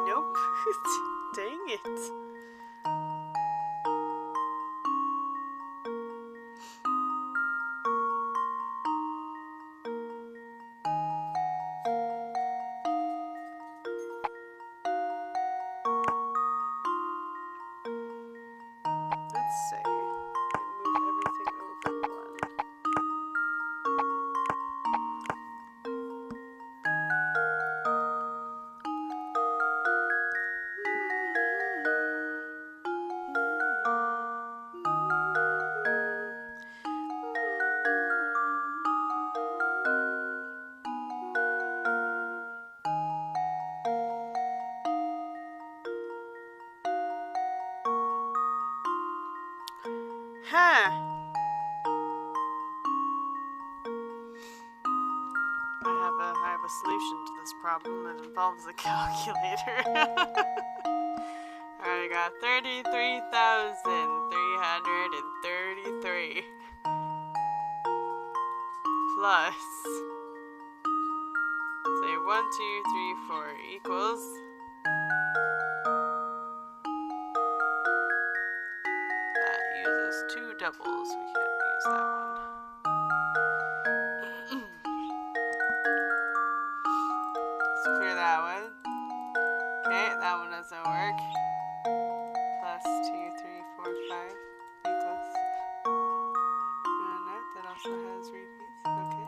Nope. Dang it. Let's see. Move everything over 1. Huh. I have a solution to this problem that involves a calculator. Alright, I got 33,333 plus, say 1, 2, 3, 4 equals. That uses 2 doubles. We can't use that one. Let's clear that one. Okay, that one doesn't work. Plus 2, 3, 4, 5 equals. No, that also has repeats. Okay.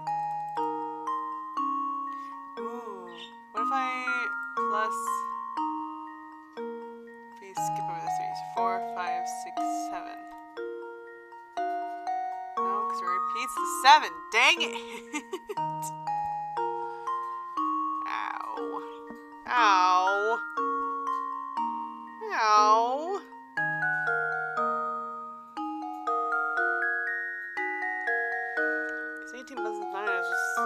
Ooh, what if I plus? Please skip over the 3s. 4, 5, 6, 7. No, because it repeats the 7. Dang it! Ow. Ow. Ow. 18 plus 9 is just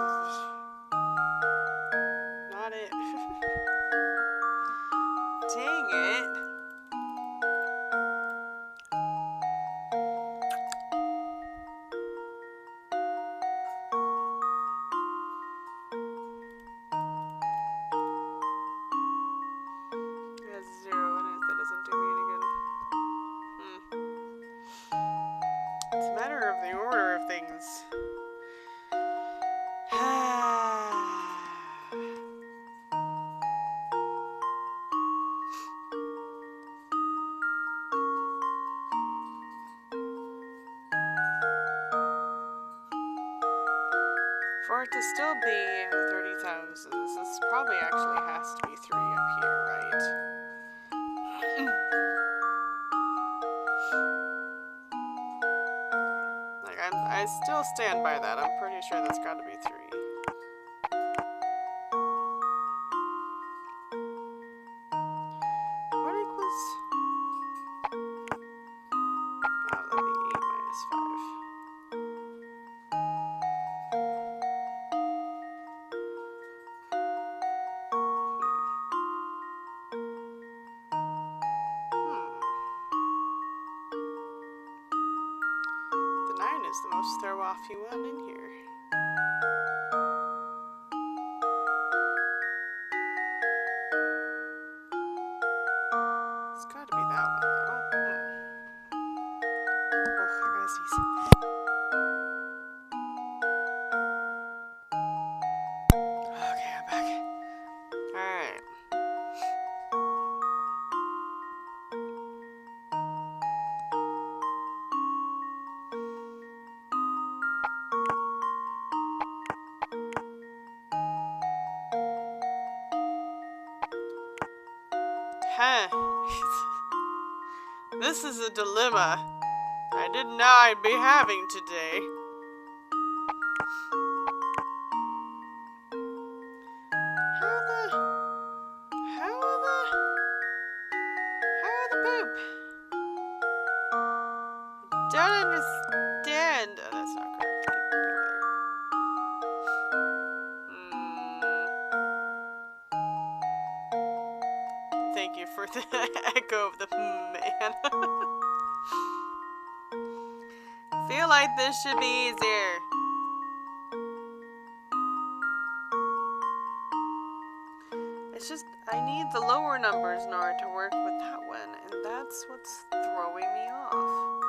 not it. Dang it. It has 0 in it. That doesn't do me any good. It's a matter of the order of things. For it to still be in the 30,000s, this probably actually has to be 3 up here, right? Like, I still stand by that. I'm pretty sure that's got to be 3. What equals? Oh, that'd be 8 minus 5. The 9 is the most throw-offy one in here. It's gotta be that one, though. Oh, I gotta sneeze. Okay, I'm back. Alright. Huh. This is a dilemma I didn't know I'd be having today. How the poop? Don't understand. Oh, that's not correct. Get over there. Thank you for the echo of the man. Feel like this should be easier. It's just, I need the lower numbers in order to work with that one, and that's what's throwing me off.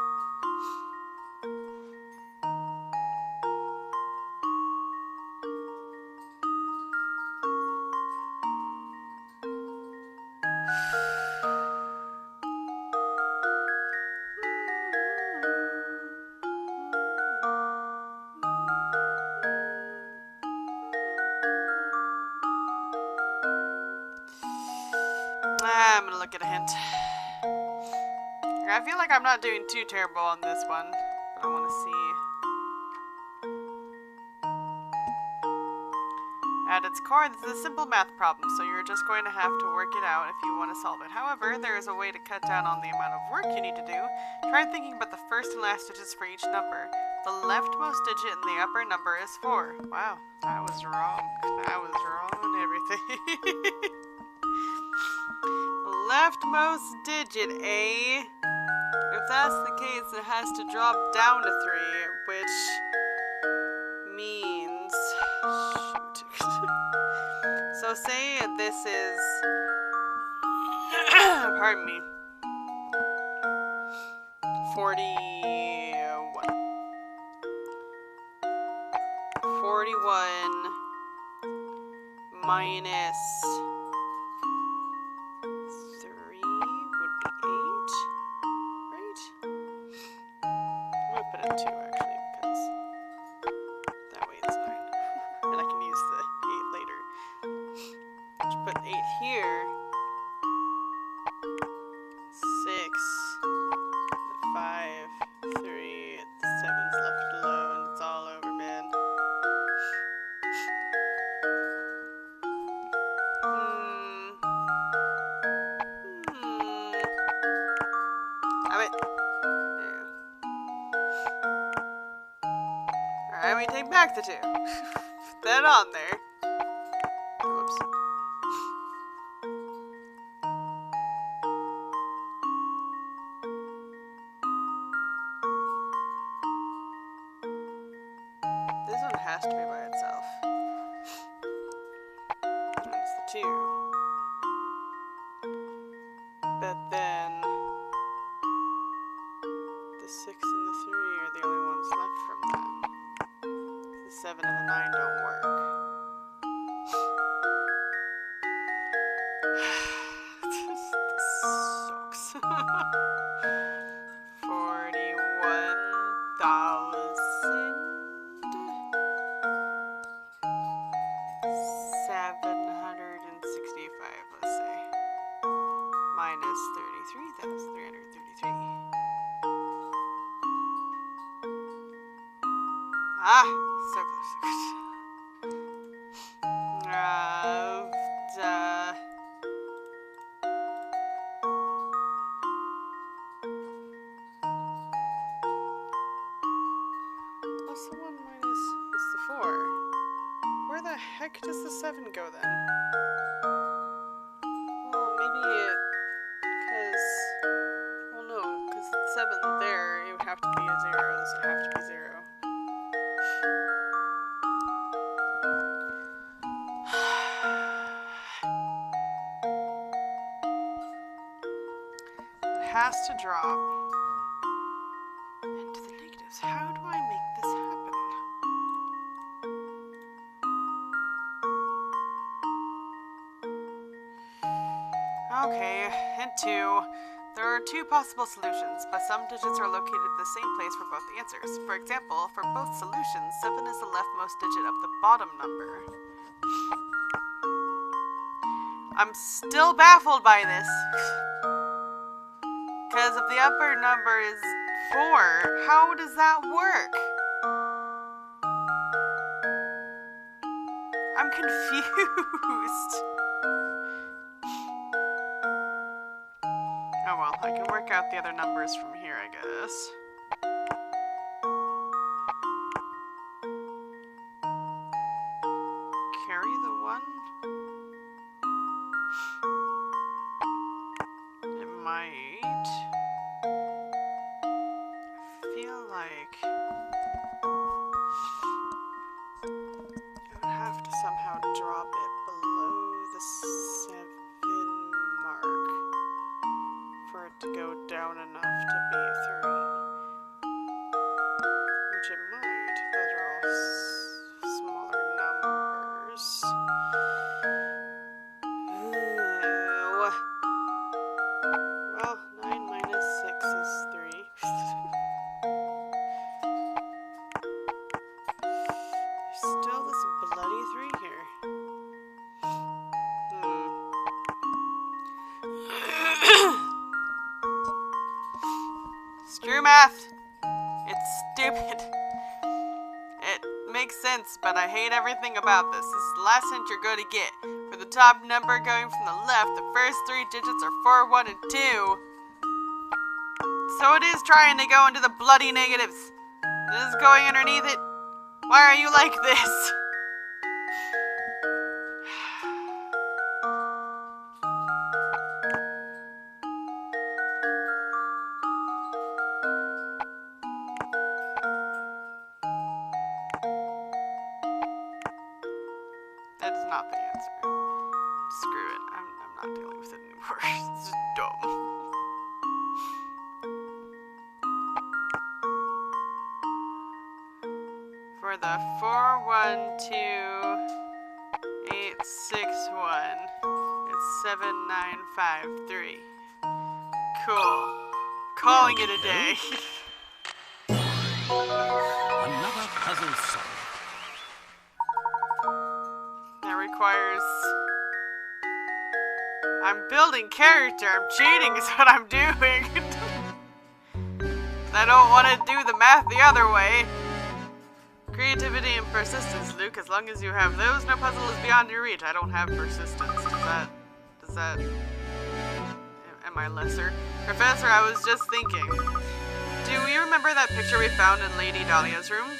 I'm gonna look at a hint. I feel like I'm not doing too terrible on this one, but I want to see. At its core, this is a simple math problem, so you're just going to have to work it out if you want to solve it. However, there is a way to cut down on the amount of work you need to do. Try thinking about the first and last digits for each number. The leftmost digit in the upper number is 4. Wow, that was wrong. That was wrong on everything. The leftmost digit, eh? If that's the case, it has to drop down to 3, which means... Shoot. So say this is... Pardon me. 41. 41 minus 3 would be 8, right? I'm gonna put it 2 actually, because that way it's 9. And I can use the 8 later. Just put 8 here. 6, 5, 3, the 7's left alone. It's all over, man. Have it. There. Alright, we take back the 2. Put that on there. Whoops. This one has to be by itself. That's the 2. But then the 6 and the 3 are the only ones left from that. The 7 and the 9 don't work. This sucks. 41,765, let's say. Minus 33,333. Ah, so close. What's the 1 minus? It's the 4. Where the heck does the 7 go then? Well, maybe it... Well, no, because the 7 there, it would have to be a 0. This would have to be 0. It has to drop into the negatives. How do I make this happen? Okay, hint 2. There are 2 possible solutions, but some digits are located in the same place for both answers. For example, for both solutions, 7 is the leftmost digit of the bottom number. I'm still baffled by this. Because if the upper number is 4, how does that work? I'm confused. Oh well, I can work out the other numbers from here, I guess. Carry the 1? It might. I feel like I would have to somehow drop it below the 7 mark for it to go down enough to be a 3. Which it might. Those are all smaller numbers. Ew. Well, 9 minus 6 is 3. There's still this bloody 3 here. Screw math. It's stupid. It makes sense, but I hate everything about this. This is the last hint you're going to get. For the top number going from the left, the first 3 digits are 4, 1, and 2. So it is trying to go into the bloody negatives. It is going underneath it. Why are you like this? not the answer. Screw it. I'm not dealing with it anymore. It's just dumb. For the 412861, it's 7953. Cool. Calling it a day. Another puzzle solved. That requires... I'm building character. I'm cheating is what I'm doing. I don't want to do the math the other way. Creativity and persistence, Luke. As long as you have those, no puzzle is beyond your reach. I don't have persistence. Does that... Am I lesser? Professor, I was just thinking. Do you remember that picture we found in Lady Dahlia's room?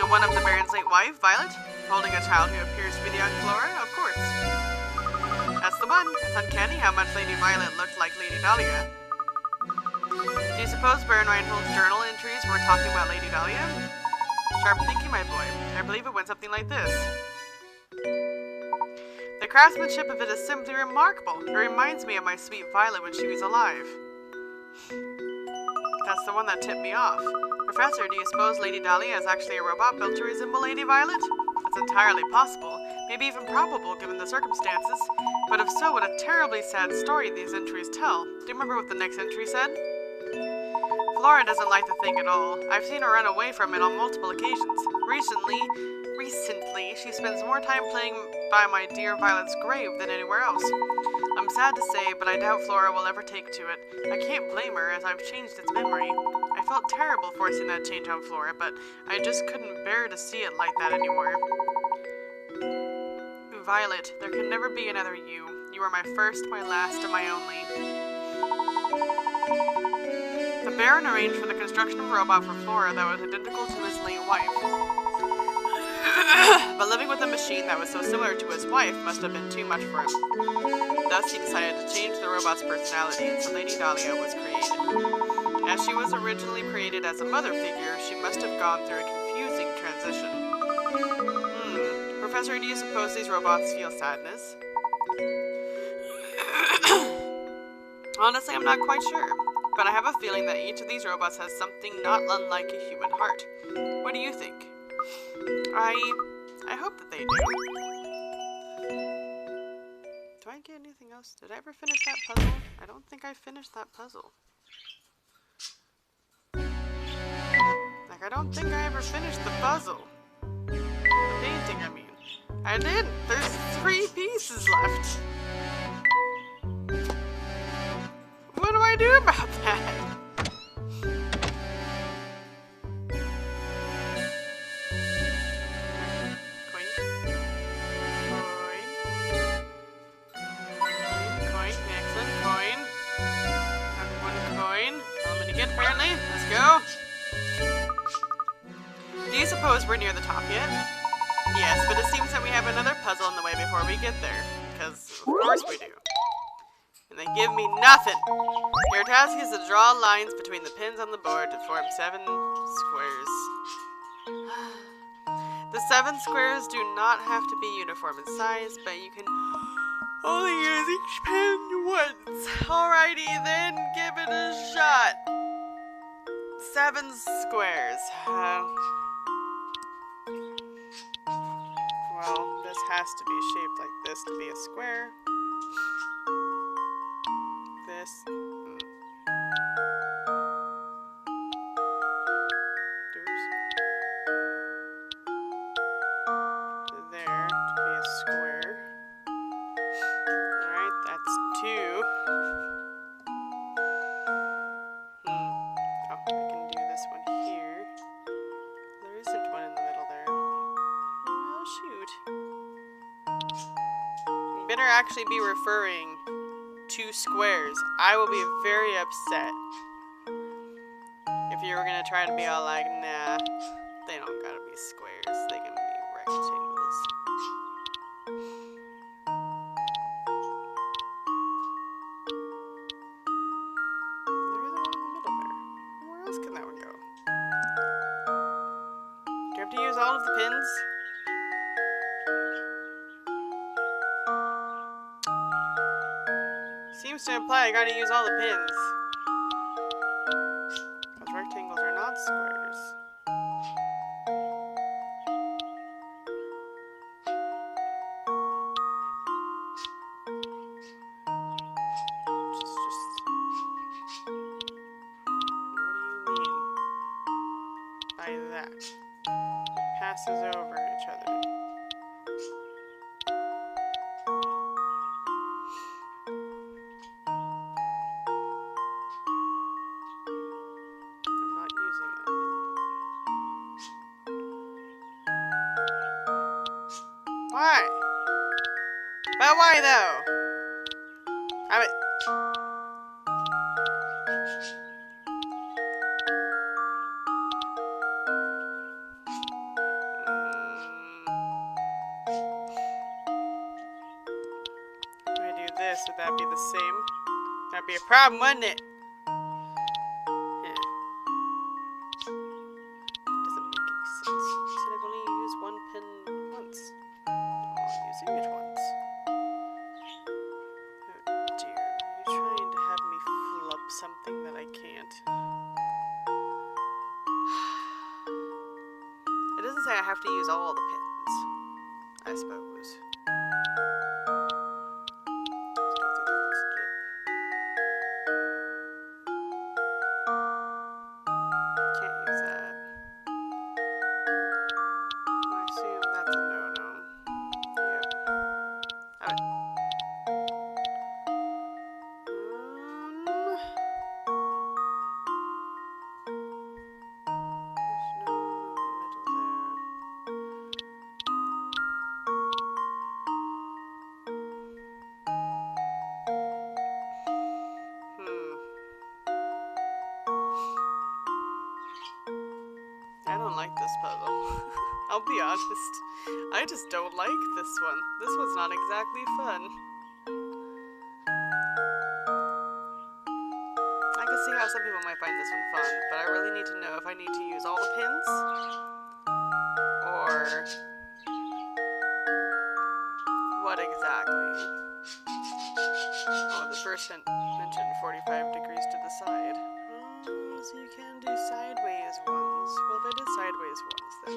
One of the Baron's late wife, Violet, holding a child who appears to be the young Flora? Of course. That's the one. It's uncanny how much Lady Violet looked like Lady Dahlia. Do you suppose Baron Reinhold's journal entries were talking about Lady Dahlia? Sharp thinking, my boy. I believe it went something like this. The craftsmanship of it is simply remarkable. It reminds me of my sweet Violet when she was alive. That's the one that tipped me off. Professor, do you suppose Lady Dahlia is actually a robot built to resemble Lady Violet? It's entirely possible, maybe even probable given the circumstances. But if so, what a terribly sad story these entries tell. Do you remember what the next entry said? Flora doesn't like the thing at all. I've seen her run away from it on multiple occasions. Recently, she spends more time playing by my dear Violet's grave than anywhere else. I'm sad to say, but I doubt Flora will ever take to it. I can't blame her, as I've changed its memory. I felt terrible forcing that change on Flora, but I just couldn't bear to see it like that anymore. Violet, there can never be another you. You are my first, my last, and my only. The Baron arranged for the construction of a robot for Flora that was identical to his late wife. But living with a machine that was so similar to his wife must have been too much for him. Thus, he decided to change the robot's personality, and so Lady Dahlia was created. As she was originally created as a mother figure, she must have gone through a confusing transition. Professor, do you suppose these robots feel sadness? Honestly, I'm not quite sure, but I have a feeling that each of these robots has something not unlike a human heart. What do you think? I hope that they do. Do I get anything else? Did I ever finish that puzzle? I don't think I finished that puzzle. Like, I don't think I ever finished the puzzle. The painting, I mean. I didn't. There's 3 pieces left. What do I do about that? Apparently. Let's go. Do you suppose we're near the top yet? Yes, but it seems that we have another puzzle in the way before we get there. Because, of course we do. And they give me nothing. Your task is to draw lines between the pins on the board to form 7 squares. The 7 squares do not have to be uniform in size, but you can only use each pin once. Alrighty then, give it a shot. 7 squares. Well, this has to be shaped like this to be a square. This. Oops. To there to be a square. Alright, that's 2. I can do this one here. There isn't one in the middle there. Oh, shoot. You better actually be referring to squares. I will be very upset if you were gonna try to be all like, nah, they don't gotta be squares. They can be rectangles. Can that one go? Do you have to use all of the pins? seems to imply I gotta use all the pins. Because rectangles are not squares. Which is just... What do you mean by that? It passes over each other. I'm not using that. Why? But why though? I mean... If I do this, would that be the same? That'd be a problem, wouldn't it? Yeah. Doesn't make any sense. You said I've only used one pin once. Oh, I'm using it once. Oh dear. Are you trying to have me flub something that I can't? It doesn't say I have to use all the pins, I suppose. Still think that looks legit. Can't use that. I assume that's a no-no. Yep. Alright. There's no middle there. I don't like this puzzle. I'll be honest. I just don't like this one. This one's not exactly fun. I can see how some people might find this one fun, but I really need to know if I need to use all the pins or what exactly. Oh, the first hint mentioned 45 degrees to the side. Oh, so you can do sideways ones. Well, if I did sideways ones, then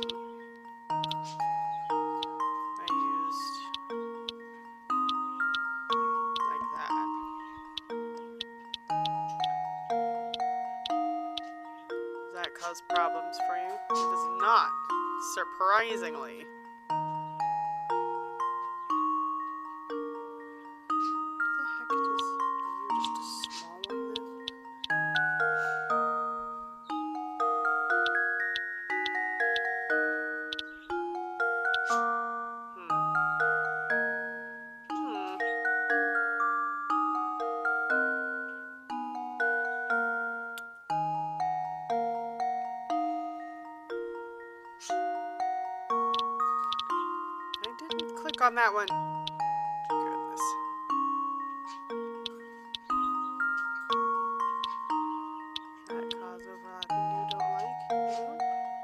I used like that. Does that cause problems for you? It does not, surprisingly. What the heck is this? Are you just a small one then? I didn't click on that one. Goodness. That cause overlapping you don't like? No?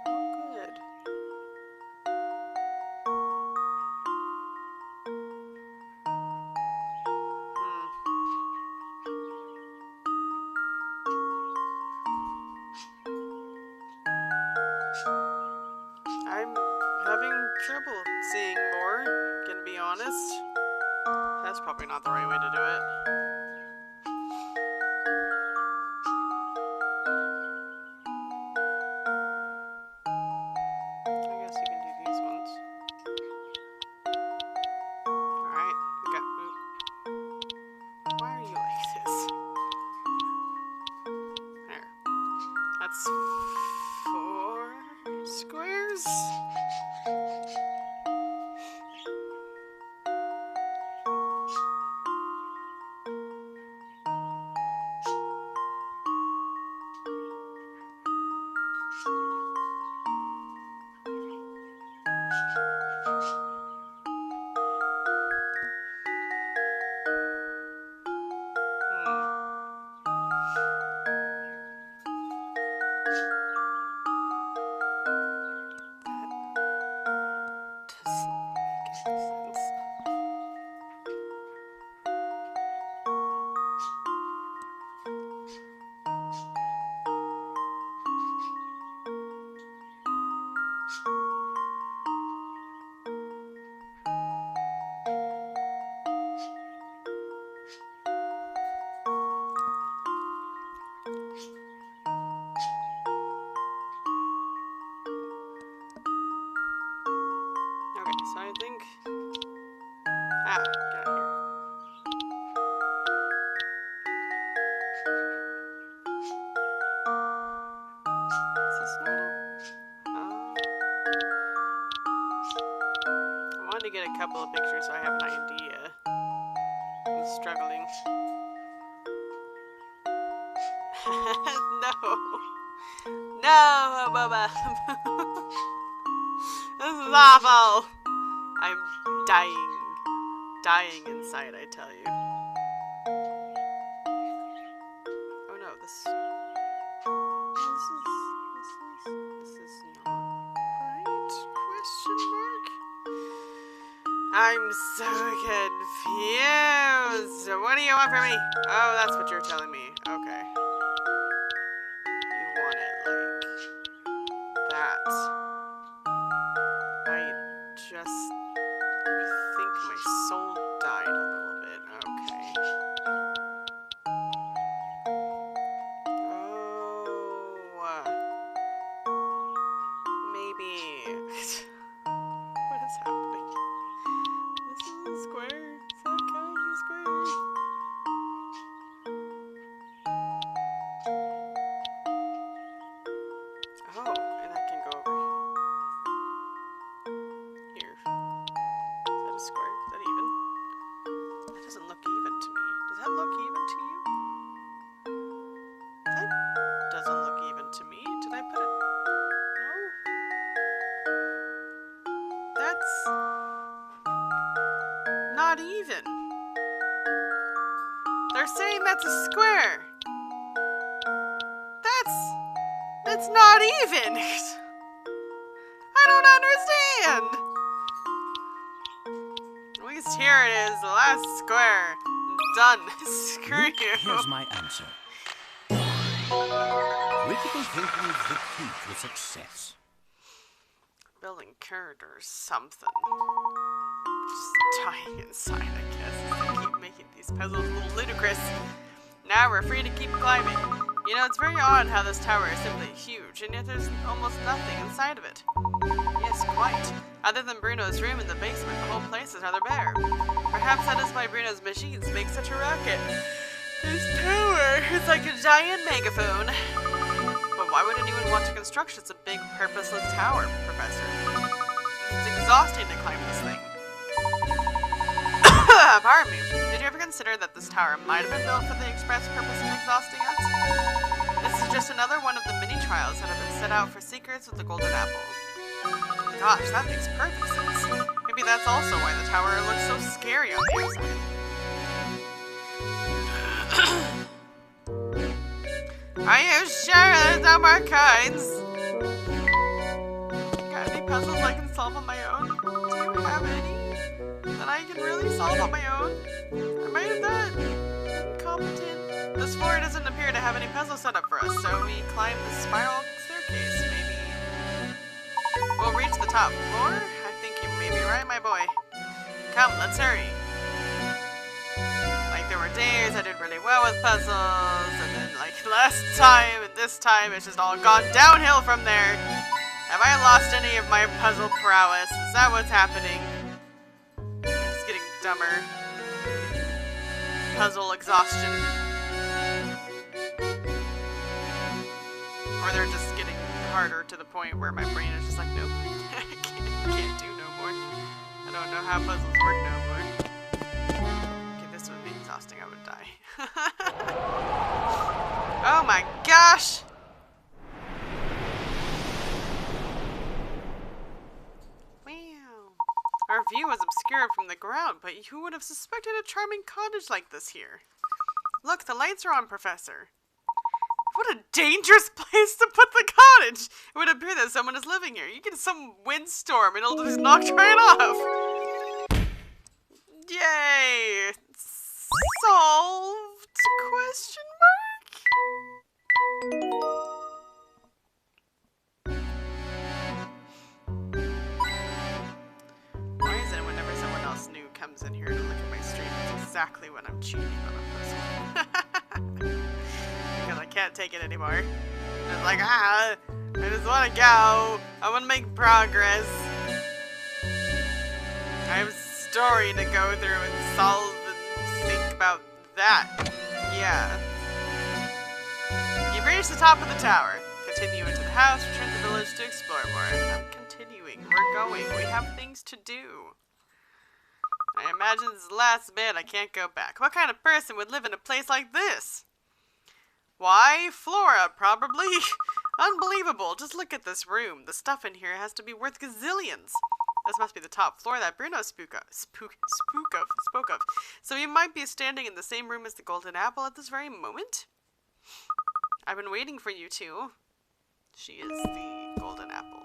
Oh, good. I'm having trouble seeing more, gonna be honest. That's probably not the right way to do it. I guess you can do these ones. Alright, we got... Oop. Why are you like this? There. That's 4 squares? That So I think... Ah, get out here. Is this not up? Oh. I wanted to get a couple of pictures so I have an idea. I'm struggling. No. No, Boba. This is awful. I'm dying. Dying inside, I tell you. Oh no, this is not right? Question mark? I'm so confused. What do you want from me? Oh, that's what you're telling me. Okay. You want it like that. I think my soul died a little bit. Okay. Oh. Maybe. What is happening? This is a square. Is that kind of square? Oh, and I can go over here. Is that a square? Is that even? That doesn't look even to me. Does that look even to you? That doesn't look even to me. Did I put it? No? That's not even. They're saying that's a square. That's not even. I don't understand. At least here it is, the last square. Done. Screw you. Here's my answer. Critical thinking is the key to success. Building character or something. Just dying inside, I guess. They keep making these puzzles a little ludicrous. Now we're free to keep climbing. You know, it's very odd how this tower is simply huge, and yet there's almost nothing inside of it. Yes, quite. Other than Bruno's room in the basement, the whole place is rather bare. Perhaps that is why Bruno's machines make such a racket. This tower is like a giant megaphone. But why would anyone want to construct such a big, purposeless tower, Professor? It's exhausting to climb this thing. Pardon me. Did you ever consider that this tower might have been built for the express purpose of exhausting us? This is just another one of the mini trials that have been set out for seekers with the golden apple. Gosh, that makes perfect sense. Maybe that's also why the tower looks so scary on the outside. Are you sure there's no more coins? Got any puzzles I can solve on my own? Do you have any that I can really solve on my own? Am I that incompetent? This floor doesn't appear to have any puzzle set up for us, so we climb the spiral staircase. Maybe we'll reach the top floor? I think you may be right, my boy. Come, let's hurry. Like, there were days I did really well with puzzles, and then, like, last time and this time, it's just all gone downhill from there. Have I lost any of my puzzle prowess? Is that what's happening? It's getting dumber. Puzzle exhaustion. Or they're just getting harder to the point where my brain is just like, nope, I can't do no more. I don't know how puzzles work no more. Okay, this would be exhausting. I would die. Oh my gosh! Wow. Our view was obscured from the ground, but who would have suspected a charming cottage like this here? Look, the lights are on, Professor. What a dangerous place to put the cottage! It would appear that someone is living here. You get some windstorm and it'll just knock right off. Yay! Solved? Question mark? Why is it whenever someone else new comes in here to look at my stream, it's exactly when I'm cheating on a person? Because I can't take it anymore. It's like, I just want to go. I want to make progress. I have a story to go through and solve and think about that. Yeah. You've reached the top of the tower. Continue into the house, return to the village to explore more. I'm continuing. We're going. We have things to do. I imagine this is the last bit. I can't go back. What kind of person would live in a place like this? Why, Flora, probably. Unbelievable. Just look at this room. The stuff in here has to be worth gazillions. This must be the top floor that Bruno spoke of. So you might be standing in the same room as the golden apple at this very moment? I've been waiting for you two. She is the golden apple.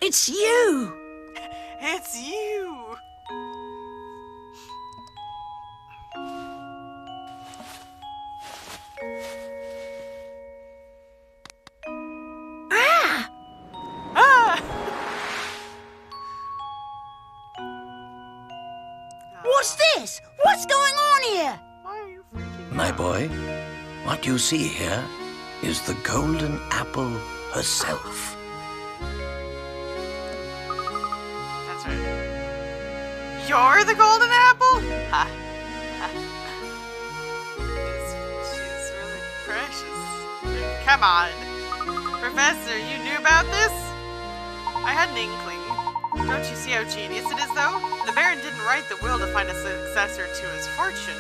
It's you! It's you! Ah! Ah! What's this? What's going on here? Why are you freaking My out? boy, what you see here is the golden apple herself. That's right. You're the golden apple? Ha. Ha. She's really precious. Come on. Professor, you knew about this? I had an inkling. Don't you see how genius it is, though? The Baron didn't write the will to find a successor to his fortune.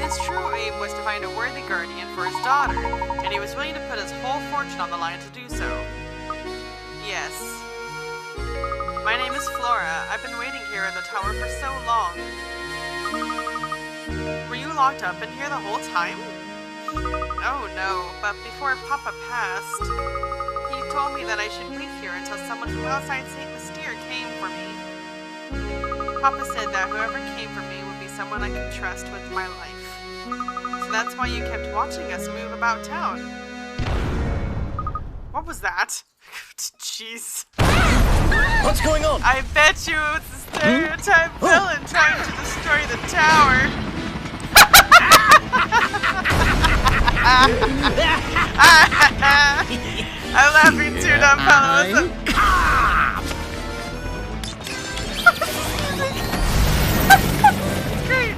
His true aim was to find a worthy guardian for his daughter, and he was willing to put his whole fortune on the line to do so. Yes. My name is Flora. I've been waiting here in the tower for so long. Were you locked up in here the whole time? Oh no, but before Papa passed, he told me that I should wait here until someone from outside St. Mystere came for me. Papa said that whoever came for me would be someone I could trust with my life. So that's why you kept watching us move about town. What was that? Jeez. What's going on? I bet you it's a stereotype villain trying to destroy the tower. I'm laughing too, dumb fellow. Great.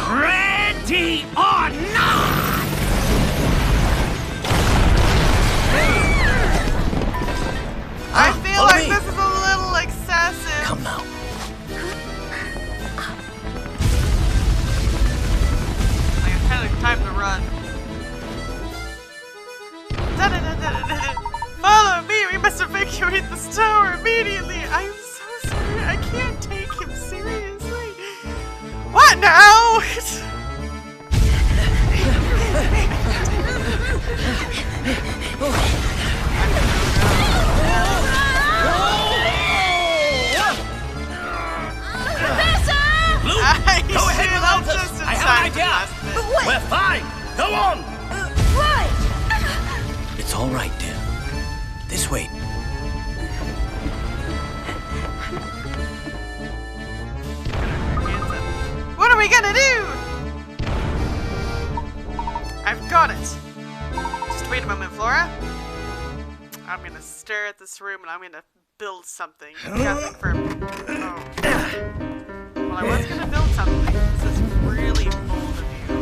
Ready or not! I feel follow like me. this is a little excessive. Come now. Like it's kind of time to run. Da-da-da-da-da-da. Follow me! We must evacuate this tower immediately! I'm so sorry, I can't take him seriously. What now? Blue, I go ahead should without have us. just in I have time an to idea. last bit. We're fine. Go on. Right! It's all right, dear. This way. What are we gonna do? I've got it. Just wait a moment, Flora. I'm gonna stare at this room and I'm gonna build something. Nothing for. Oh. Well, I was gonna build something. This is really bold of you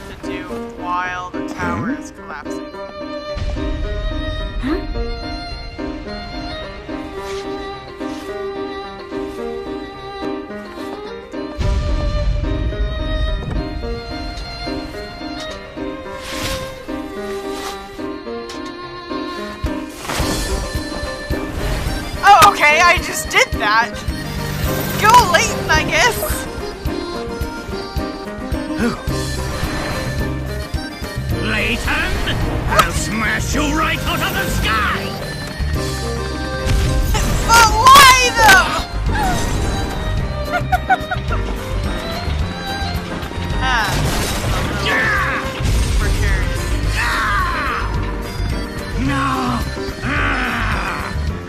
to do while the tower is collapsing. Oh, okay, I just did that. Go Layton, I guess. Layton, I'll smash you right out of the sky! But why though? Precarious. No!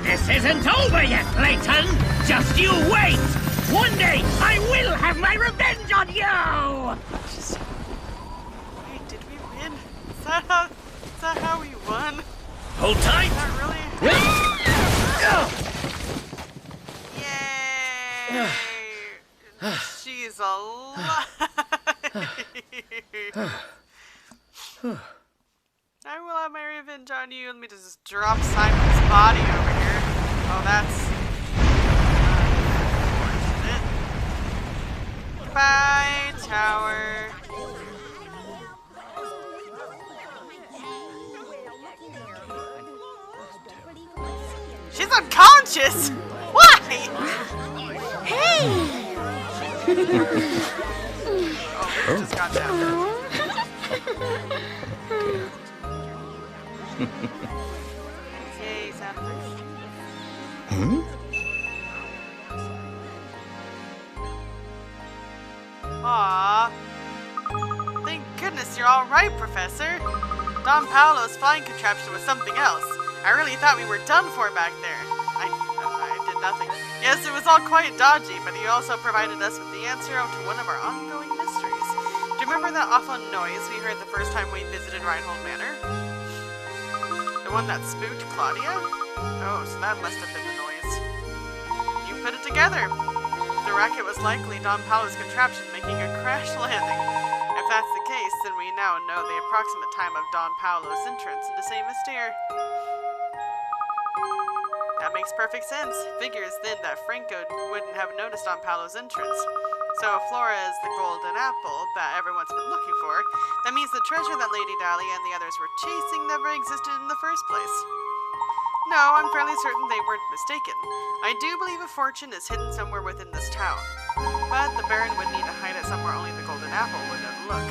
This isn't over yet, Layton! Just you wait! One day, I will have my revenge on you! Wait, did we win? Is that how we won? Hold tight. Not really. Yay! She's alive. I will have my revenge on you. Let me just drop Simon's body over here. Oh, that's unfortunate. Goodbye, tower. She's unconscious. Why? Hey. Oh, we just got down. Yay, sound effects. Aww. Thank goodness you're alright, Professor. Don Paolo's flying contraption was something else. I really thought we were done for back there. I did nothing. Yes, it was all quite dodgy, but he also provided us with the answer to one of our ongoing mysteries. Do you remember that awful noise we heard the first time we visited Reinhold Manor? The one that spooked Claudia? Oh, so that must have been the noise. You put it together. The racket was likely Don Paolo's contraption making a crash landing. If that's the case, then we now know the approximate time of Don Paolo's entrance into St. Mystere. That makes perfect sense. Figures then that Franco wouldn't have noticed Don Paolo's entrance. So if Flora is the golden apple that everyone's been looking for, that means the treasure that Lady Dahlia and the others were chasing never existed in the first place. No, I'm fairly certain they weren't mistaken. I do believe a fortune is hidden somewhere within this town. But the Baron would need to hide it somewhere only the golden apple would overlook.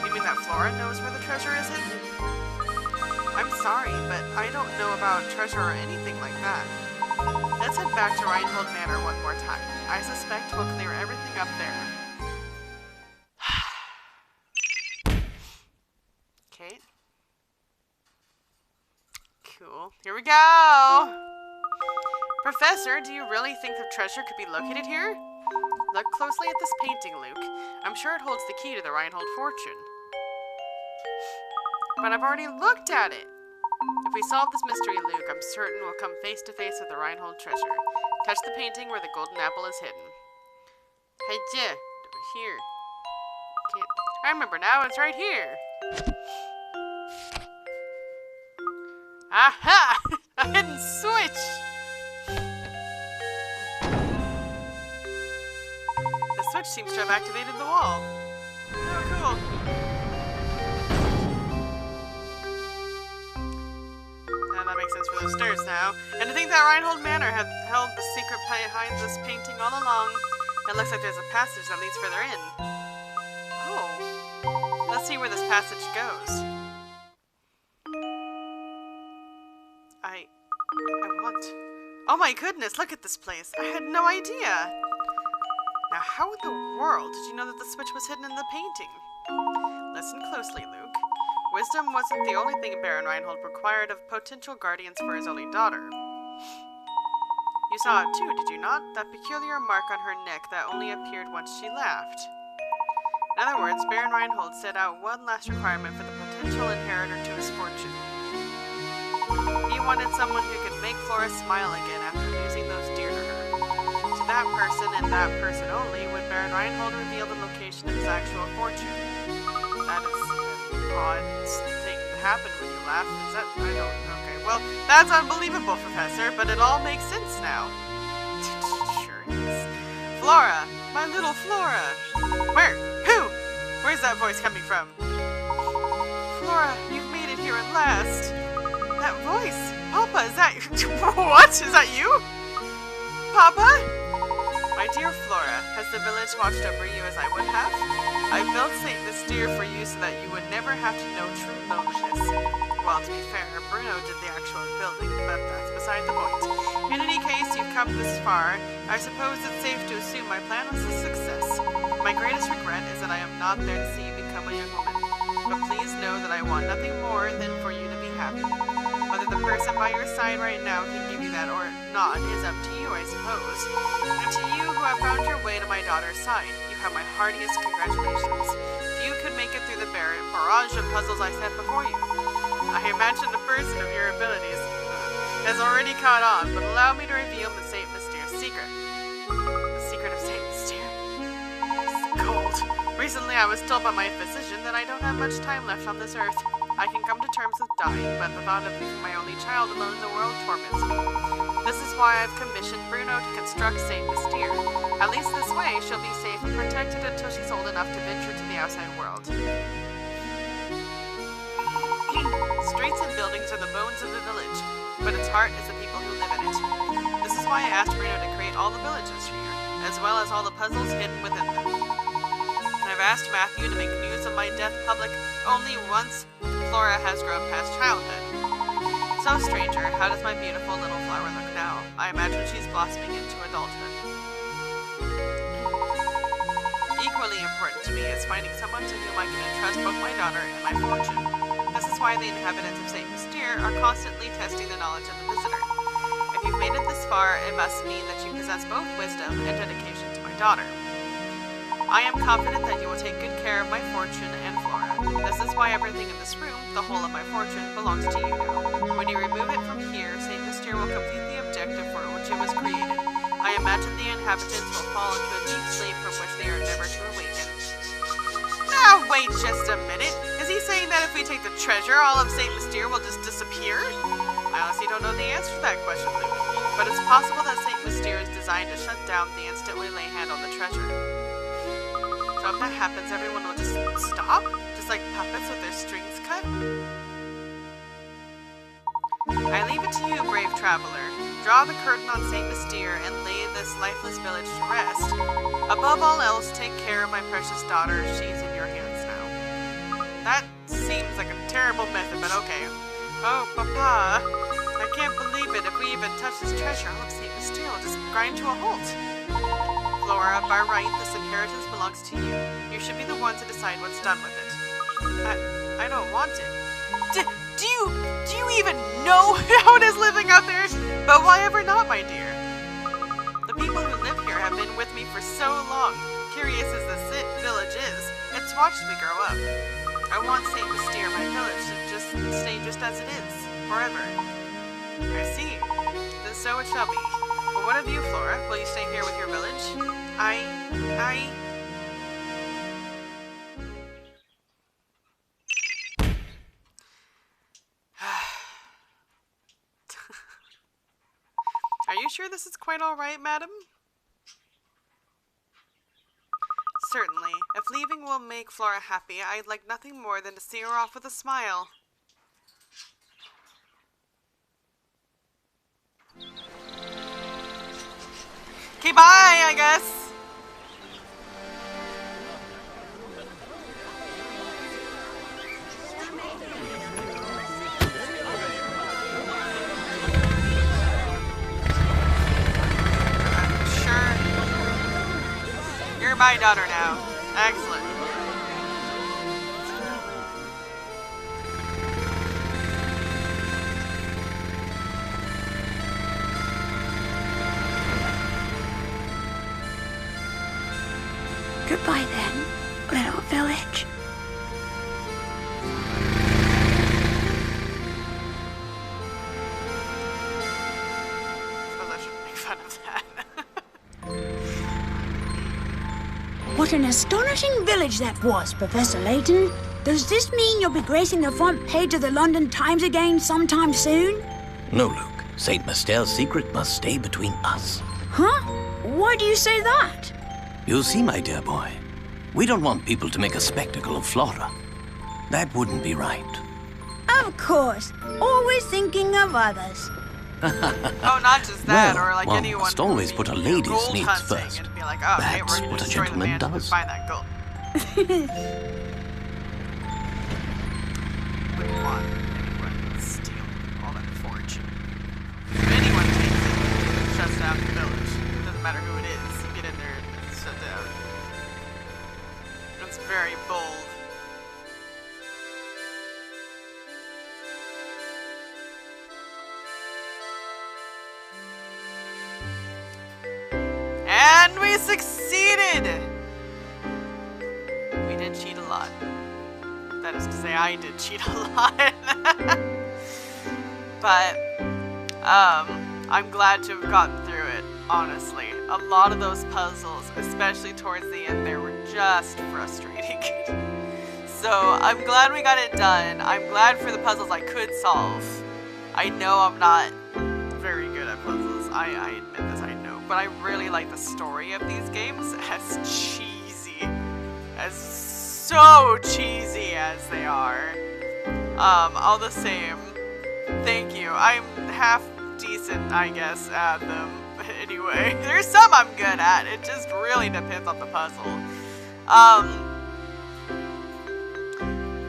You mean that Flora knows where the treasure is hidden? I'm sorry, but I don't know about treasure or anything like that. Let's head back to Reinhold Manor one more time. I suspect we'll clear everything up there. Okay. Cool. Here we go! Professor, do you really think the treasure could be located here? Look closely at this painting, Luke. I'm sure it holds the key to the Reinhold fortune. But I've already looked at it. If we solve this mystery, Luke, I'm certain we'll come face to face with the Reinhold treasure. Touch the painting where the golden apple is hidden. Hey, yeah, over here. Can't. I remember now, it's right here. Aha! A hidden switch! The switch seems to have activated the wall. Oh, cool. That makes sense for those stairs now. And to think that Reinhold Manor had held the secret behind this painting all along. It looks like there's a passage that leads further in. Oh. Let's see where this passage goes. I want... Oh my goodness, look at this place. I had no idea. Now, how in the world did you know that the switch was hidden in the painting? Listen closely, Luke. Wisdom wasn't the only thing Baron Reinhold required of potential guardians for his only daughter. You saw it too, did you not? That peculiar mark on her neck that only appeared once she laughed. In other words, Baron Reinhold set out one last requirement for the potential inheritor to his fortune. He wanted someone who could make Flora smile again after losing those dear to her. To that person and that person only would Baron Reinhold reveal the location of his actual fortune. That is an odd thing to happen when you laugh. Is that? I don't. Okay, well, that's unbelievable, Professor, but it all makes sense now. Sure is. Flora! My little Flora! Where? Who? Where's that voice coming from? Flora, you've made it here at last. That voice! Papa, is that... What? Is that you? Papa? My dear Flora, has the village watched over you as I would have? I built St. Mystere for you so that you would never have to know true loneliness. Well, to be fair, Bruno did the actual building, but that's beside the point. In any case, you've come this far. I suppose it's safe to assume my plan was a success. My greatest regret is that I am not there to see you become a young woman. But please know that I want nothing more than for you to be happy. Whether the person by your side right now can give you that or not is up to you, I suppose. And to you who have found your way to my daughter's side, you have my heartiest congratulations. Few could make it through the barrage of puzzles I set before you. I imagine a person of your abilities has already caught on, but allow me to reveal the Saint Mystere's secret. The secret of Saint Mystere? It's cold. Recently I was told by my physician that I don't have much time left on this earth. I can come to terms with dying, but the thought of leaving my only child alone in the world torments me. This is why I've commissioned Bruno to construct Saint Mystere. At least this way, she'll be safe and protected until she's old enough to venture to the outside world. Streets and buildings are the bones of the village, but its heart is the people who live in it. This is why I asked Bruno to create all the villages here, as well as all the puzzles hidden within them. I've asked Matthew to make news of my death public only once Flora has grown past childhood. So, stranger, how does my beautiful little flower look now? I imagine she's blossoming into adulthood. Equally important to me is finding someone to whom I can entrust both my daughter and my fortune. This is why the inhabitants of Saint Mystere are constantly testing the knowledge of the visitor. If you've made it this far, it must mean that you possess both wisdom and dedication to my daughter. I am confident that you will take good care of my fortune and Flora. This is why everything in this room, the whole of my fortune, belongs to you now. When you remove it from here, Saint Mystere will complete the objective for which it was created. I imagine the inhabitants will fall into a deep sleep from which they are never to awaken. Now wait just a minute. Is he saying that if we take the treasure, all of Saint Mystere will just disappear? I honestly don't know the answer to that question, Luke. But it's possible that Saint Mystere is designed to shut down the instant we lay hand on the treasure. So if that happens, everyone will just stop? Just like puppets with their strings cut? I leave it to you, brave traveler. Draw the curtain on Saint Mystere and lay this lifeless village to rest. Above all else, take care of my precious daughter. She's in your hands now. That seems like a terrible method, but okay. Oh, Papa. I can't believe it. If we even touch this treasure, all of Saint Mystere will just grind to a halt. Flora, by right, this inheritance belongs to you. You should be the one to decide what's done with it. I don't want it. Do you even know how it is living out there? But why ever not, my dear? The people who live here have been with me for so long. Curious as this village is, it's watched me grow up. I want Saint Mystere, my village, to just stay just as it is, forever. I see. Then so it shall be. But what of you, Flora? Will you stay here with your village? Are you sure this is quite all right, madam? Certainly. If leaving will make Flora happy, I'd like nothing more than to see her off with a smile. Okay, bye, I guess. You're my daughter now. Excellent. Goodbye then, little village. Suppose I shouldn't make fun of that. What an astonishing village that was, Professor Layton. Does this mean you'll be gracing the front page of the London Times again sometime soon? No, Luke. Saint Mystere's secret must stay between us. Huh? Why do you say that? You see, my dear boy, we don't want people to make a spectacle of Flora. That wouldn't be right. Of course. Always thinking of others. Oh, not just that, Well, or like one anyone must always who put a be lady's gold needs hunting first. And be like, oh, okay, That's we're gonna what a destroy the gentleman man who does. find that gold. Wouldn't want anyone to steal all that fortune. If anyone takes it, it shuts down the village. It doesn't matter who it is. You get in there and it's shut down. That's very bold. And we succeeded! We did cheat a lot. That just to say I did cheat a lot. But, I'm glad to have gotten through it, honestly. A lot of those puzzles, especially towards the end there, were just frustrating. So, I'm glad we got it done. I'm glad for the puzzles I could solve. I know I'm not very good at puzzles. I admit this, I know. But I really like the story of these games, as cheesy, as so cheesy as they are. All the same, thank you. I'm half decent, I guess, at them. Anyway, there's some I'm good at. It just really depends on the puzzle.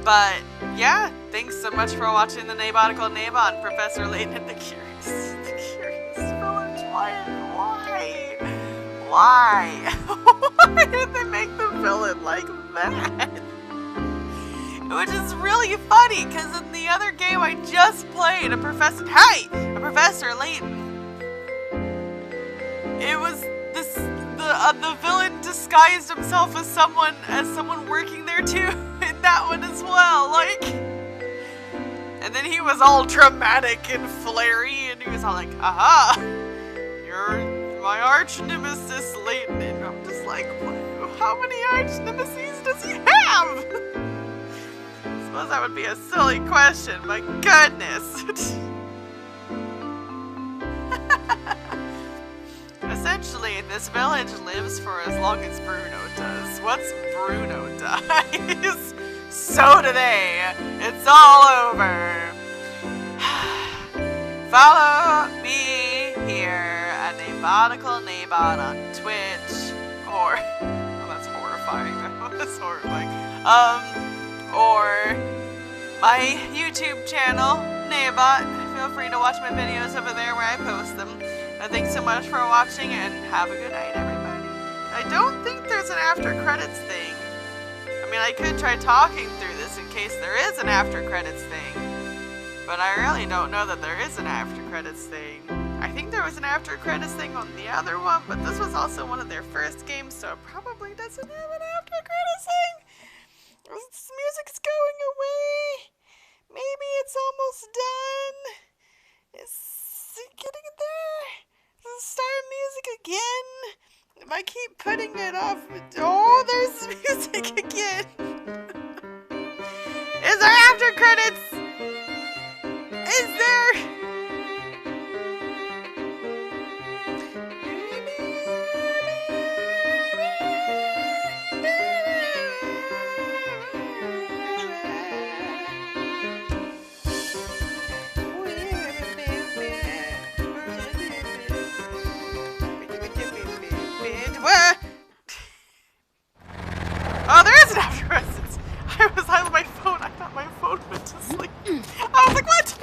But yeah, thanks so much for watching the Naebotical Naebot, Professor Layton and the Curious Village. Why? Why did they make the villain like that? Which is really funny, because in the other game I just played, a Professor Layton. It was the villain disguised himself as someone working there too, in that one as well, like. And then he was all dramatic and flary, and he was all like, aha, you're my arch nemesis, Layton. And I'm just like, how many arch nemesis does he have? I suppose that would be a silly question, my goodness. Essentially, this village lives for as long as Bruno does. Once Bruno dies, so do they. It's all over. Follow me here at Naebotical Naebot on Twitch, or oh, that's horrifying. That's horrifying. Or my YouTube channel, Naebot. Feel free to watch my videos over there where I post them. Thanks so much for watching, and have a good night, everybody. I don't think there's an after credits thing. I mean, I could try talking through this in case there is an after credits thing. But I really don't know that there is an after credits thing. I think there was an after credits thing on the other one, but this was also one of their first games, so it probably doesn't have an after credits thing. This music's going away. Maybe it's almost done. Is it getting there? Start music again? If I keep putting it off, oh, there's music again. Is there after credits? Is there? Oh, there is an after credits. I was on my phone. I thought my phone went to sleep. I was like, what?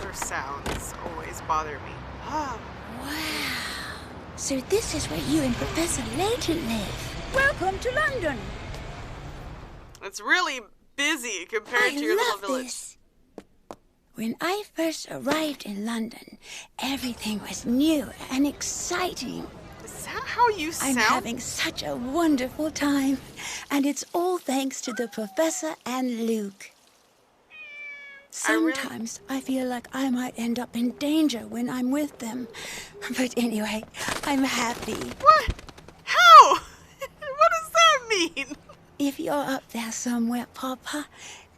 Their sounds always bother me. Wow. So this is where you and Professor Layton live. Welcome to London. It's really busy compared to your little village. This. When I first arrived in London, everything was new and exciting. Is that how you sound? I'm having such a wonderful time, and it's all thanks to the Professor and Luke. Sometimes I feel like I might end up in danger when I'm with them. But anyway, I'm happy. What? How? What does that mean? If you're up there somewhere, Papa,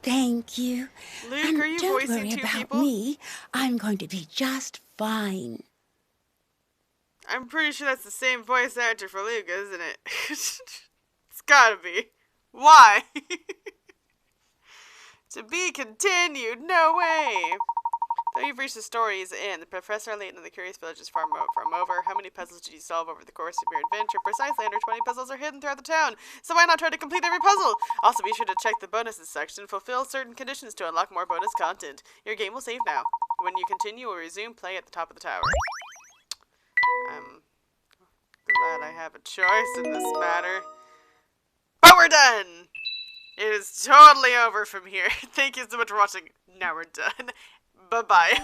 thank you. Luke, and are you don't voicing worry two about people? me. I'm going to be just fine. I'm pretty sure that's the same voice actor for Luke, isn't it? It's gotta be. Why? To be continued, no way! Though you've reached the story's end, the Professor Layton and the Curious Village is far from over. How many puzzles did you solve over the course of your adventure? Precisely under 20 puzzles are hidden throughout the town, so why not try to complete every puzzle? Also, be sure to check the bonuses section. Fulfill certain conditions to unlock more bonus content. Your game will save now. When you continue, we'll resume play at the top of the tower. I'm glad I have a choice in this matter. But we're done! It is totally over from here. Thank you so much for watching. Now we're done. Bye-bye.